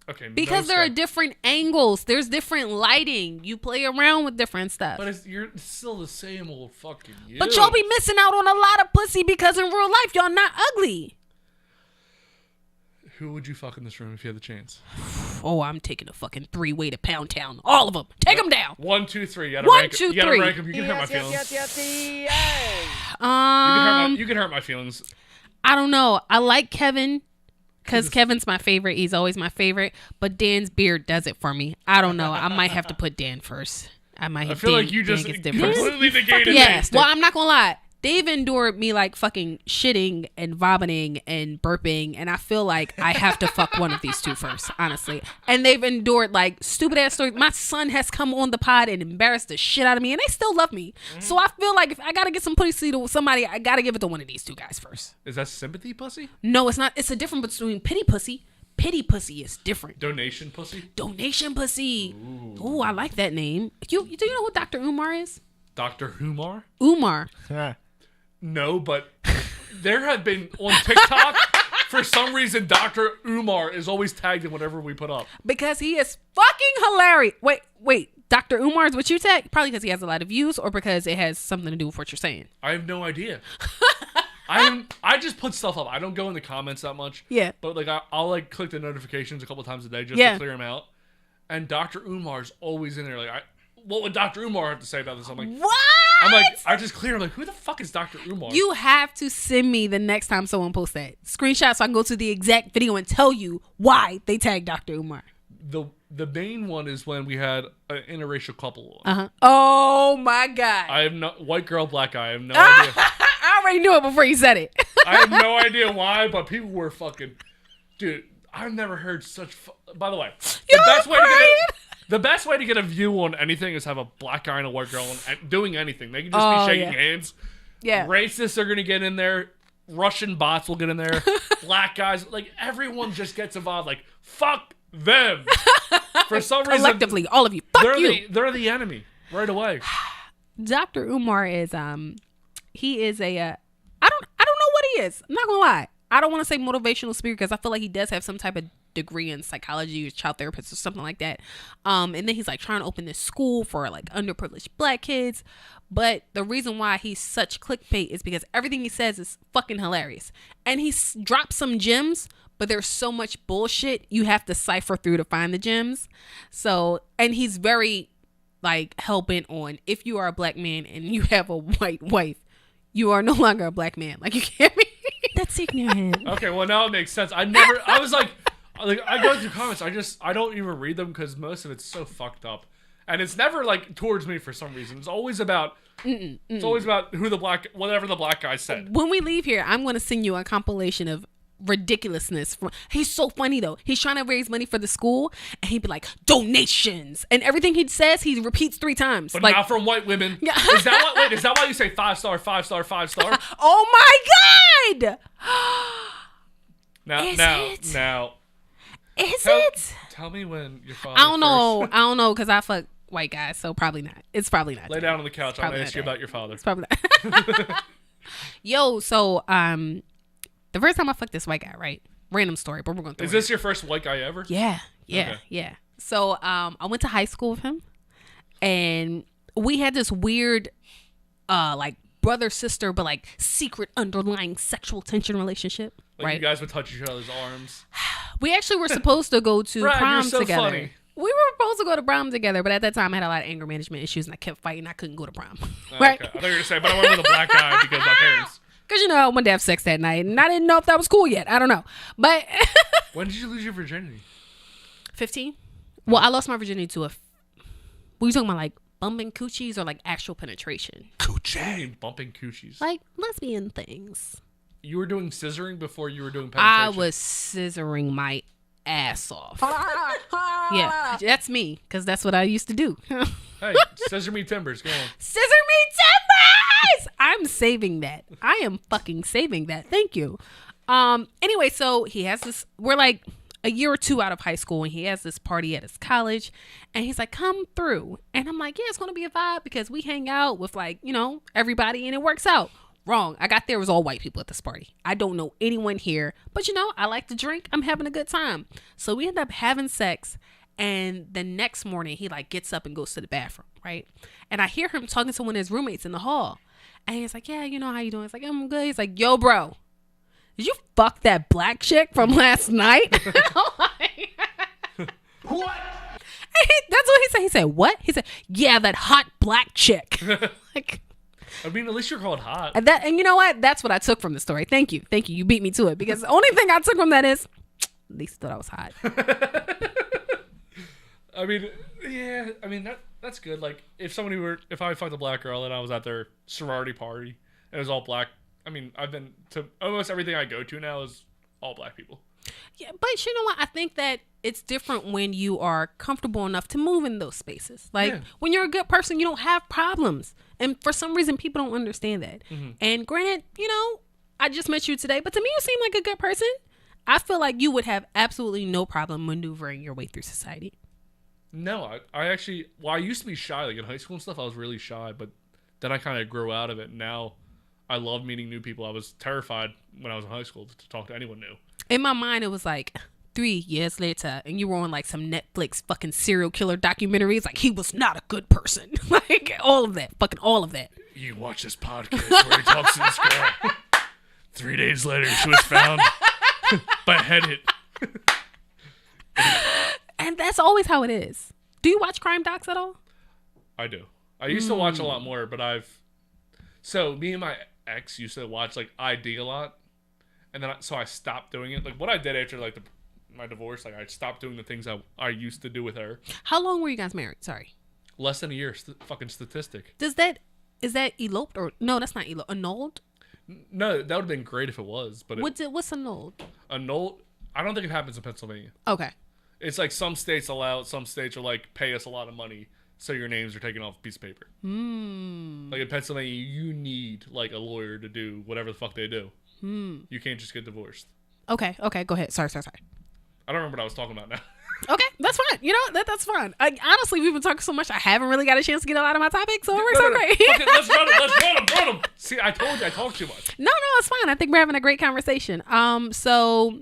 Okay. because no there are stuff. different angles. There's different lighting. You play around with different stuff. But you're still the same old fucking you. But y'all be missing out on a lot of pussy because in real life y'all not ugly. Who would you fuck in this room if you had the chance? Oh, I'm taking a fucking 3-way to Pound Town. All of them. Take them down. 1, 2, 3. You gotta One, rank 'em. two, You gotta three. rank 'em. You can hurt my feelings. You can hurt my feelings. I don't know. I like Kevin because Kevin's my favorite. He's always my favorite. But Dan's beard does it for me. I don't know. I might have to put Dan first. I feel like you just gets different. completely negated Yes. me. Well, I'm not gonna lie. They've endured me like fucking shitting and vomiting and burping, and I feel like I have to fuck one of these two first, honestly. And they've endured like stupid ass stories. My son has come on the pod and embarrassed the shit out of me, and they still love me. So I feel like if I gotta get some pussy to somebody, I gotta give it to one of these two guys first. Is that sympathy pussy? No, it's not. It's a difference between pity pussy. Pity pussy is different. Donation pussy? Donation pussy. Ooh, I like that name. Do you know who Dr. Umar is? Dr. Umar? Umar. No, but there have been on TikTok, for some reason, Dr. Umar is always tagged in whatever we put up. Because he is fucking hilarious. Wait. Dr. Umar is what you tag? Probably because he has a lot of views or because it has something to do with what you're saying. I have no idea. I just put stuff up. I don't go in the comments that much. Yeah. But like I'll like click the notifications a couple times a day just to clear them out. And Dr. Umar's always in there. Like, what would Dr. Umar have to say about this? I'm like, What? I just clear. I'm like, who the fuck is Dr. Umar? You have to send me the next time someone posts that screenshot so I can go to the exact video and tell you why they tagged Dr. Umar. The main one is when we had an interracial couple on. Oh my God. I have no white girl, black guy. I have no idea. I already knew it before you said it. I have no idea why, but people were fucking, dude. I've never heard such. By the way, the best way to get a view on anything is have a black guy and a white girl and doing anything. They can just be shaking hands. Yeah. Racists are gonna get in there. Russian bots will get in there. Black guys, like everyone just gets involved. Like fuck them. For some reason, Collectively, all of you. Fuck you. They're the enemy right away. Dr. Umar is he is a I don't know what he is. I'm not gonna lie. I don't want to say motivational speaker because I feel like he does have some type of degree in psychology or child therapist or something like that. And then he's like trying to open this school for like underprivileged black kids. But the reason why he's such clickbait is because everything he says is fucking hilarious. And he drops some gems, but there's so much bullshit you have to cipher through to find the gems. So, and he's very like hell-bent on if you are a black man and you have a white wife, you are no longer a black man. Like you can't be. That's ignorant. Okay, well now it makes sense. I was like I go through comments. I don't even read them because most of it's so fucked up, and it's never like towards me for some reason. It's always about it's always about whatever the black guy said. When we leave here, I'm going to send you a compilation of ridiculousness. He's so funny though. He's trying to raise money for the school, and he'd be like donations, and everything he says he repeats 3 times. But like, not from white women. Yeah. Is that why you say 5-star, 5-star, 5-star? Oh my God! Now, Is now, it? now. Is Tell, it? tell me when your father. I don't know. First I don't know because I fuck white guys, so probably not. It's probably not. lay down on the couch. I'm probably gonna ask not you that. about your father. It's probably not. Yo, so the first time I fucked this white guy, right? Random story, but we're gonna. Is this your first white guy ever? Yeah. Okay. So I went to high school with him, and we had this weird, like brother sister, but like secret underlying sexual tension relationship. Like right? you guys would touch each other's arms. We actually were supposed to go to Brad, prom you're so together. funny. We were supposed to go to prom together, but at that time I had a lot of anger management issues, and I kept fighting. I couldn't go to prom. Right? Okay. I thought you were gonna say, but I went with a black guy because my parents. Because, you know, I wanted to have sex that night, and I didn't know if that was cool yet. I don't know. But When did you lose your virginity? 15? Well, I lost my virginity to were you talking about like bumping coochies or like actual penetration? What do you mean bumping coochies? Like lesbian things. You were doing scissoring before you were doing I penetration. was scissoring my ass off. Yeah, that's me, because that's what I used to do. Hey, scissor me timbers. Go on. Scissor me timbers! I'm saving that. I am fucking saving that. Thank you. Anyway, so he has this, we're like a year or 2 out of high school, and he has this party at his college, and he's like, come through. And I'm like, yeah, it's going to be a vibe because we hang out with like, you know, everybody, and it works out. Wrong. I got there, it was all white people at this party. I don't know anyone here, but you know, I like to drink. I'm having a good time. So we end up having sex, and the next morning he like gets up and goes to the bathroom, right? And I hear him talking to one of his roommates in the hall, and he's like, yeah, you know, how you doing? He's like, I'm good. He's like, yo, bro, did you fuck that black chick from last night? What? That's what he said. He said, what? He said, yeah, that hot black chick. Like, I mean, at least you're called hot. and you know what? That's what I took from the story. Thank you. You beat me to it, because the only thing I took from that is at least thought I was hot. I mean, yeah. I mean that's good. Like if I fucked a black girl and I was at their sorority party and it was all black. I mean, I've been to almost everything I go to now is all black people. Yeah, but you know what? I think that it's different when you are comfortable enough to move in those spaces. Like when you're a good person, you don't have problems. And for some reason, people don't understand that. Mm-hmm. And granted, I just met you today, but to me, you seem like a good person. I feel like you would have absolutely no problem maneuvering your way through society. No, I actually, I used to be shy. Like in high school and stuff, I was really shy, but then I kind of grew out of it. Now I love meeting new people. I was terrified when I was in high school to talk to anyone new. In my mind, it was like 3 years later, and you were on like some Netflix fucking serial killer documentaries. Like, he was not a good person. Like, all of that. Fucking all of that. You watch this podcast where he talks to this girl. 3 days later, she was found beheaded. And that's always how it is. Do you watch crime docs at all? I do. I used to watch a lot more, but so me and my ex used to watch like ID a lot. And then so I stopped doing it. Like what I did after like my divorce, like I stopped doing the things I used to do with her. How long were you guys married? Sorry. Less than a year. Fucking statistic. Is that eloped or no? That's not eloped. Annulled? No, that would have been great if it was. But what's annulled? Annulled? I don't think it happens in Pennsylvania. Okay. It's like some states allow it. Some states are like pay us a lot of money so your names are taken off a piece of paper. Like in Pennsylvania, you need like a lawyer to do whatever the fuck they do. You can't just get divorced. Okay, go ahead. Sorry. I don't remember what I was talking about now. Okay, that's fine. You know, that's fine. Honestly, we've been talking so much, I haven't really got a chance to get a lot of my topics, so it works out great. Okay, let's run them. See, I told you, I talk too much. No, it's fine. I think we're having a great conversation. So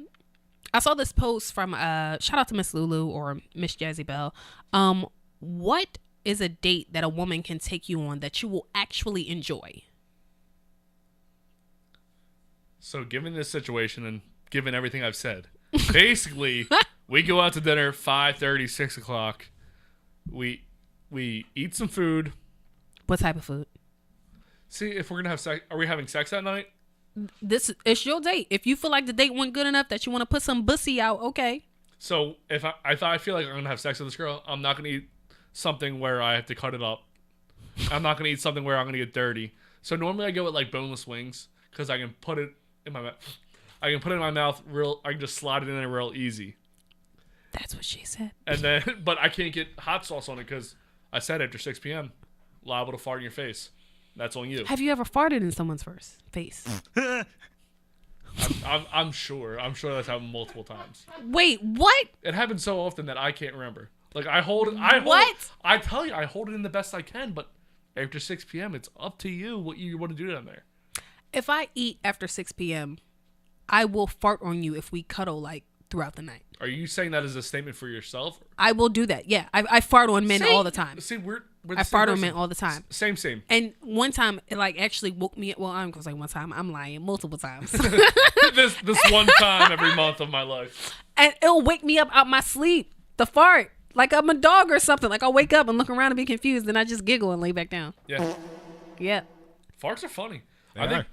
I saw this post from, shout out to Miss Lulu or Miss Jazzy Bell. What is a date that a woman can take you on that you will actually enjoy? So given this situation and given everything I've said, basically, we go out to dinner 5:30, 6 o'clock. We eat some food. What type of food? See, if we're going to have sex, are we having sex that night? It's your date. If you feel like the date went good enough that you want to put some bussy out, okay. So if I feel like I'm going to have sex with this girl, I'm not going to eat something where I have to cut it up. I'm not going to eat something where I'm going to get dirty. So normally I go with like boneless wings because I can put it in my mouth. I can put it in my mouth I can just slide it in there real easy. That's what she said. And then, but I can't get hot sauce on it because I said after 6 p.m. liable to fart in your face. That's on you. Have you ever farted in someone's face? I'm sure. I'm sure that's happened multiple times. Wait, what? It happens so often that I can't remember. Like I tell you, I hold it in the best I can, but after 6 p.m., it's up to you what you want to do down there. If I eat after 6 p.m., I will fart on you if we cuddle like throughout the night. Are you saying that as a statement for yourself? I will do that. Yeah, I fart on men all the time. See, we're I fart on men all the time. Same. And one time, it like actually woke me up. Well, I'm gonna say one time. I'm lying. Multiple times. this one time every month of my life. And it'll wake me up out my sleep. The fart, like I'm a dog or something. Like I'll wake up and look around and be confused, and I just giggle and lay back down. Yeah. Yeah. Farts are funny. I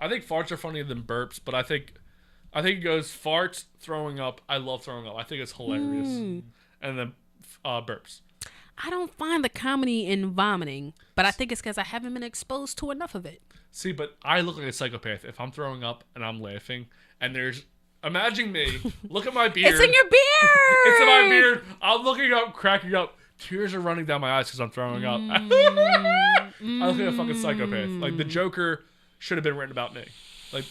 think farts are funnier than burps, but I think it goes farts, throwing up. I love throwing up. I think it's hilarious. And then burps. I don't find the comedy in vomiting, but I think it's because I haven't been exposed to enough of it. See, but I look like a psychopath if I'm throwing up and I'm laughing, and imagine me, look at my beard. It's in your beard! It's in my beard. I'm looking up, cracking up. Tears are running down my eyes because I'm throwing up. I look like a fucking psychopath. Like, the Joker should have been written about me. Like,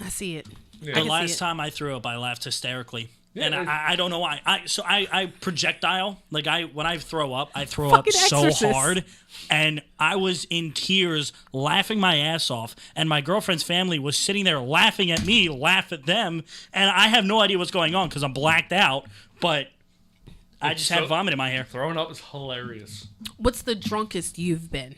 I see it. Yeah. The last time I threw up, I laughed hysterically. Yeah, and I don't know why. I projectile. Like when I throw up, I throw Fucking up so Exorcist. hard, and I was in tears, laughing my ass off. And my girlfriend's family was sitting there laughing at me, laugh at them, and I have no idea what's going on because I'm blacked out. But I just had vomit in my hair. Throwing up is hilarious. What's the drunkest you've been?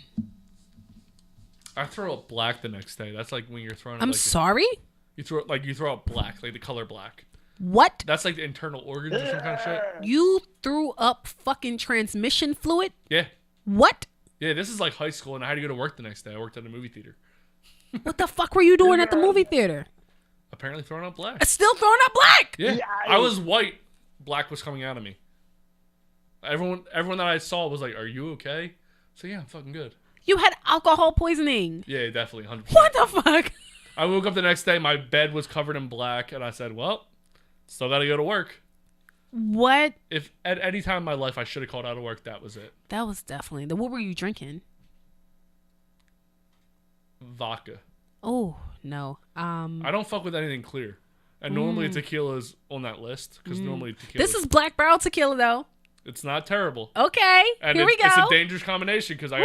I throw up black the next day. That's like when you're throwing up. I'm sorry? You throw up black, like the color black. What? That's like the internal organs or some kind of shit. You threw up fucking transmission fluid? Yeah. What? Yeah, this is like high school, and I had to go to work the next day. I worked at a movie theater. What the fuck were you doing at the movie theater? Apparently throwing up black. Still throwing up black? Yeah. I was white. Black was coming out of me. Everyone that I saw was like, "Are you okay?" So yeah, I'm fucking good. You had alcohol poisoning. Yeah, definitely, 100%. What the fuck? I woke up the next day, my bed was covered in black, and I said, "Well, still got to go to work." What? If at any time in my life I should have called out of work, that was it. That was definitely. What were you drinking? Vodka. Oh no. I don't fuck with anything clear, and normally tequila is on that list because normally tequila. This is black barrel tequila though. It's not terrible. Okay. And Here we go. It's a dangerous combination because I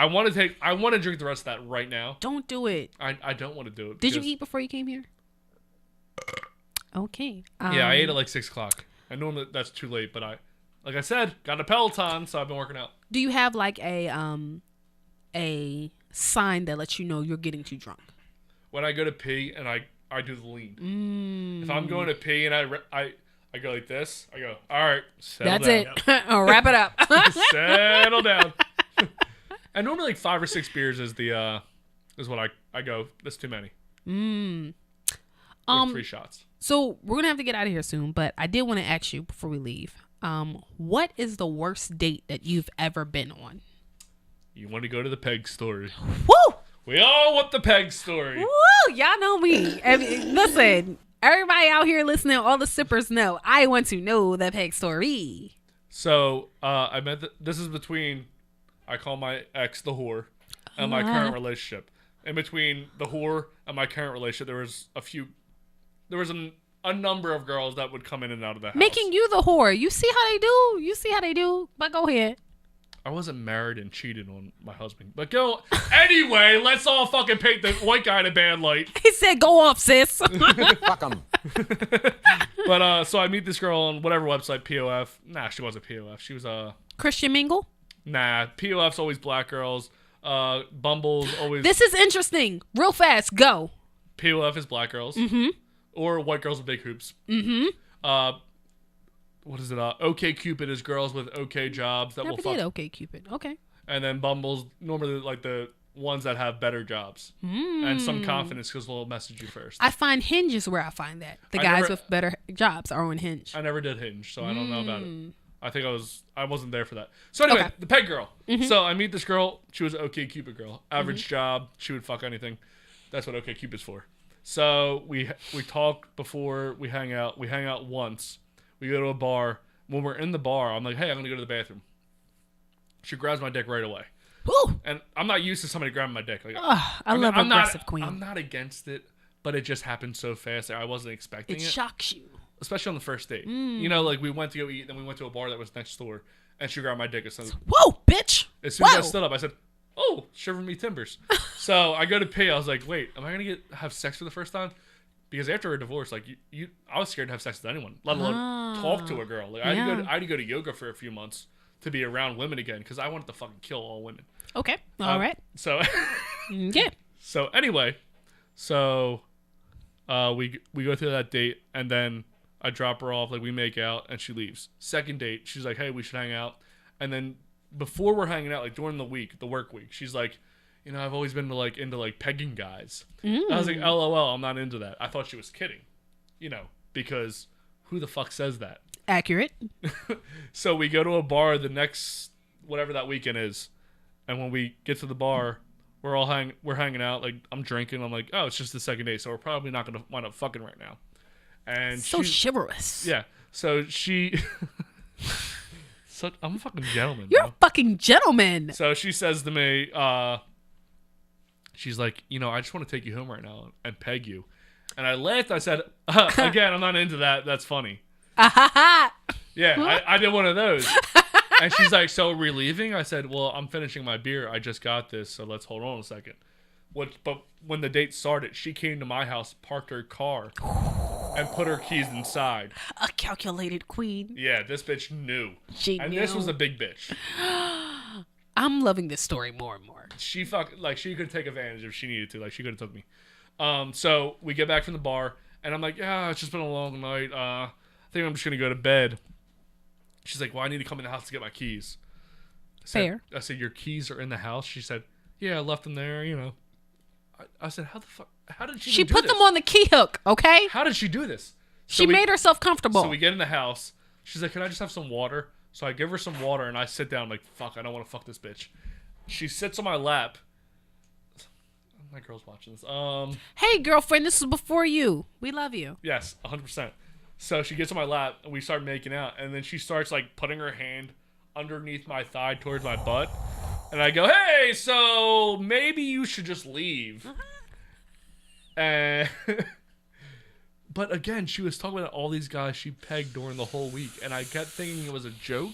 want to drink the rest of that right now. Don't do it. I don't want to do it. Did you eat before you came here? Okay. Yeah, I ate at like 6 o'clock. I know that's too late, but like I said, got a Peloton, so I've been working out. Do you have like a sign that lets you know you're getting too drunk? When I go to pee and I do the lean. If I'm going to pee and I go like this, I go, all right, settle That's down. it. Oh, wrap it up. Settle down. And normally like 5 or 6 beers is what I go. That's too many. Like 3 shots. So we're gonna have to get out of here soon, but I did want to ask you before we leave. What is the worst date that you've ever been on? You want to go to the peg story? Woo! We all want the peg story. Woo! Y'all know me. I mean, listen, everybody out here listening, all the sippers know. I want to know the peg story. So I met. This is between. I call my ex the whore, and my current relationship. In between the whore and my current relationship, there was a number of girls that would come in and out of the house. Making you the whore. You see how they do. But go ahead. I wasn't married and cheated on my husband. But go anyway. Let's all fucking paint the white guy in a bad light. He said, "Go off, sis." Fuck 'em. But so I meet this girl on whatever website, POF. Nah, she wasn't POF. She was Christian Mingle. Nah, POF's always black girls. Bumble's always. This is interesting. Real fast. Go. POF is black girls. Or white girls with big hoops. What is it? OK Cupid is girls with OK jobs that Never will fuck. did Okay Cupid. Okay. And then Bumble's normally like the ones that have better jobs and some confidence because they'll message you first. I find Hinge is where I find that. The guys with better jobs are on Hinge. I never did Hinge, so I don't know about it. I think I wasn't there for that. So anyway, Okay. the peg girl. So I meet this girl. She was an OK Cupid girl. Average job. She would fuck anything. That's what OK Cupid's for. So we talk before we hang out. We hang out once. We go to a bar. When we're in the bar, I'm like, hey, I'm going to go to the bathroom. She grabs my dick right away. Woo! And I'm not used to somebody grabbing my dick. Like, I love aggressive queen. I'm not against it, but it just happened so fast that I wasn't expecting it. It shocks you. Especially on the first date. You know, like we went to go eat, then we went to a bar that was next door, and she grabbed my dick. Whoa, bitch! As soon as I stood up, I said, oh, shiver me timbers. So I go to pee. I was like, wait, am I going to have sex for the first time? Because after a divorce, like I was scared to have sex with anyone, let alone talk to a girl. Like I had to go to yoga for a few months to be around women again because I wanted to fucking kill all women. Okay, all right. So Yeah. So anyway, we go through that date and then I drop her off, like we make out and she leaves. Second date, she's like, hey, we should hang out. And then before we're hanging out, like during the week, the work week, she's like, you know, I've always been into pegging guys. I was like, LOL, I'm not into that. I thought she was kidding, you know, because who the fuck says that? Accurate. So we go to a bar the next, whatever that weekend is. And when we get to the bar, we're hanging out. Like I'm drinking. I'm like, oh, it's just the second day. So we're probably not going to wind up fucking right now. And So chivalrous. yeah. So she, I'm a fucking gentleman. You're bro. a fucking gentleman. So she says to me, she's like, you know, I just want to take you home right now and peg you. And I laughed. I said, again, I'm not into that. That's funny. Yeah, I did one of those. And she's like, so are we leaving? I said, well, I'm finishing my beer. I just got this, so let's hold on a second. But when the date started, she came to my house, parked her car, and put her keys inside. A calculated queen. Yeah, this bitch knew. She and knew. this was a big bitch. I'm loving this story more and more. She could take advantage if she needed to. Like, she could have took me. So we get back from the bar, and I'm like, yeah, it's just been a long night. I think I'm just gonna go to bed. She's like, well, I need to come in the house to get my keys. Fair. I said, your keys are in the house? She said, yeah, I left them there, you know. I said, how the fuck? How did She put them on the key hook, okay? How did she do this? She made herself comfortable. So we get in the house. She's like, can I just have some water? So I give her some water, and I sit down. I'm like, fuck, I don't want to fuck this bitch. She sits on my lap. My girl's watching this. Hey, girlfriend, this is before you. We love you. Yes, 100%. So she gets on my lap, and we start making out. And then she starts, like, putting her hand underneath my thigh towards my butt. And I go, hey, so maybe you should just leave. And... But again, she was talking about all these guys she pegged during the whole week. And I kept thinking it was a joke.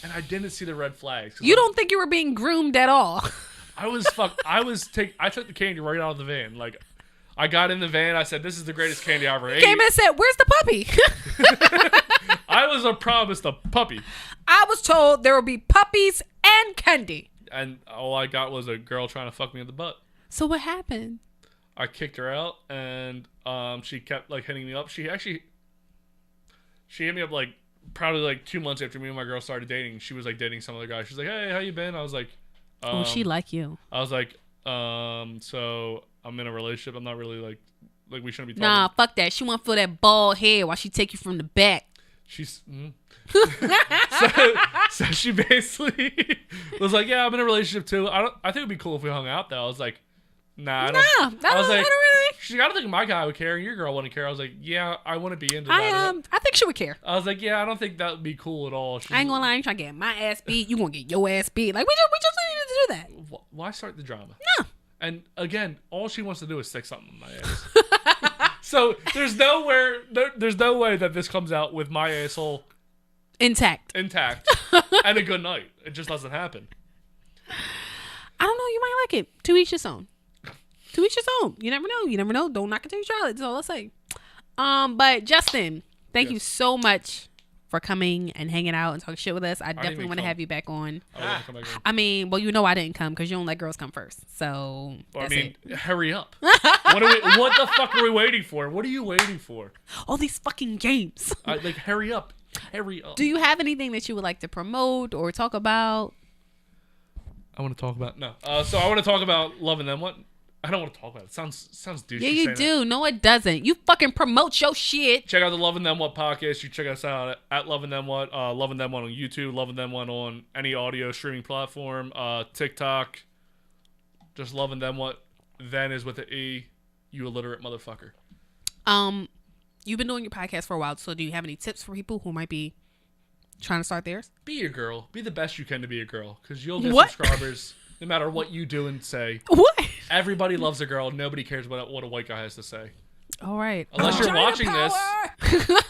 And I didn't see the red flags. You don't think you were being groomed at all? I was fucked. I took the candy right out of the van. Like, I got in the van. I said, "This is the greatest candy I ever ate." Came in and said, "Where's the puppy?" I was promised a puppy. I was told there would be puppies and candy. And all I got was a girl trying to fuck me in the butt. So what happened? I kicked her out, and she kept like hitting me up. She hit me up like probably like 2 months after me and my girl started dating. She was like dating some other guy. She's like, "Hey, how you been?" I was like. She like you. I was like, so I'm in a relationship. I'm not really like we shouldn't be talking. Nah, fuck that. She want to feel that bald head while she take you from the back. She's so she basically was like, yeah, I'm in a relationship too. I think it'd be cool if we hung out though. I was like, nah, I don't really. She's got to think my guy would care and your girl wouldn't care. I was like, yeah, I wouldn't be into that. I think she would care. I was like, yeah, I don't think that would be cool at all. I ain't gonna lie, I ain't trying to get my ass beat. You gonna get your ass beat. Like we just needed to do that. Why start the drama? No. And again, all she wants to do is stick something in my ass. So there's no way that this comes out with my asshole intact and a good night. It just doesn't happen. I don't know. You might like it. To each his own. To each his own. You never know. You never know. Don't knock it till you try it. That's all I'll say. But Justin, thank you so much for coming and hanging out and talking shit with us. I definitely want to have you back on. I mean, well, you know I didn't come because you don't let girls come first. So well, I mean, hurry up. What the fuck are we waiting for? What are you waiting for? All these fucking games. Like, hurry up. Hurry up. Do you have anything that you would like to promote or talk about? I want to talk about so I want to talk about Loving Them. What? I don't want to talk about it. Sounds douchey. Yeah, you do. That. No, it doesn't. You fucking promote your shit. Check out the Loving Them What podcast. You check us out at Loving Them What. Loving Them What on YouTube. Loving Them What on any audio streaming platform. TikTok. Just Loving Them What. Then is with an E. You illiterate motherfucker. You've been doing your podcast for a while. So do you have any tips for people who might be trying to start theirs? Be a girl. Be the best you can to be a girl. Because you'll get subscribers no matter what you do and say. What? Everybody loves a girl. Nobody cares what a white guy has to say. All right. Unless you're watching this.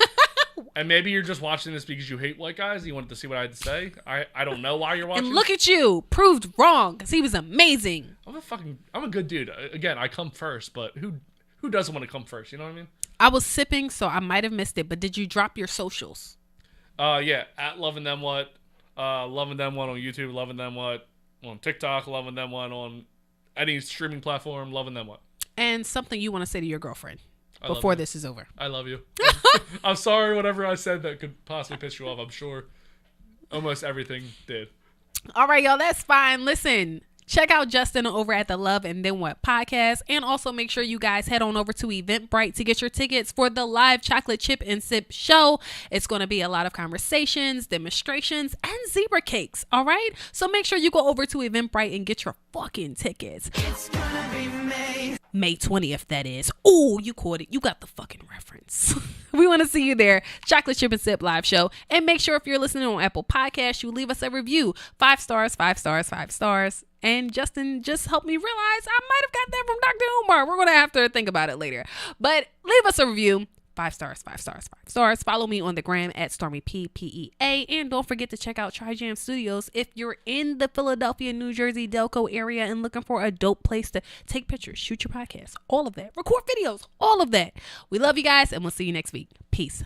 And maybe you're just watching this because you hate white guys and you wanted to see what I had to say. I don't know why you're watching. And look at you. Proved wrong because he was amazing. I'm a good dude. Again, I come first, but who doesn't want to come first? You know what I mean? I was sipping, so I might have missed it, but did you drop your socials? Yeah. At Loving Them What. Loving Them What on YouTube. Loving Them What on TikTok. Loving Them What on any streaming platform. Loving Them What. And something you want to say to your girlfriend before this is over. I love you. I'm sorry whatever I said that could possibly piss you off. I'm sure almost everything did. All right, y'all. That's fine. Listen. Check out Justin over at the Love and Then What podcast. And also make sure you guys head on over to Eventbrite to get your tickets for the live chocolate chip and sip show. It's going to be a lot of conversations, demonstrations, and zebra cakes. All right? So make sure you go over to Eventbrite and get your fucking tickets. It's gonna be May 20th, that is. Oh, you caught it. You got the fucking reference. We want to see you there. Chocolate Chip and Sip live show. And make sure if you're listening on Apple Podcasts, you leave us a review. 5 stars, 5 stars, 5 stars. And Justin just helped me realize I might have got that from Dr. Umar. We're going to have to think about it later. But leave us a review. 5 stars, 5 stars, 5 stars. Follow me on the gram at Stormy PPEA. And don't forget to check out TriJam Studios if you're in the Philadelphia, New Jersey, Delco area and looking for a dope place to take pictures, shoot your podcast, all of that, record videos, all of that. We love you guys and we'll see you next week. Peace.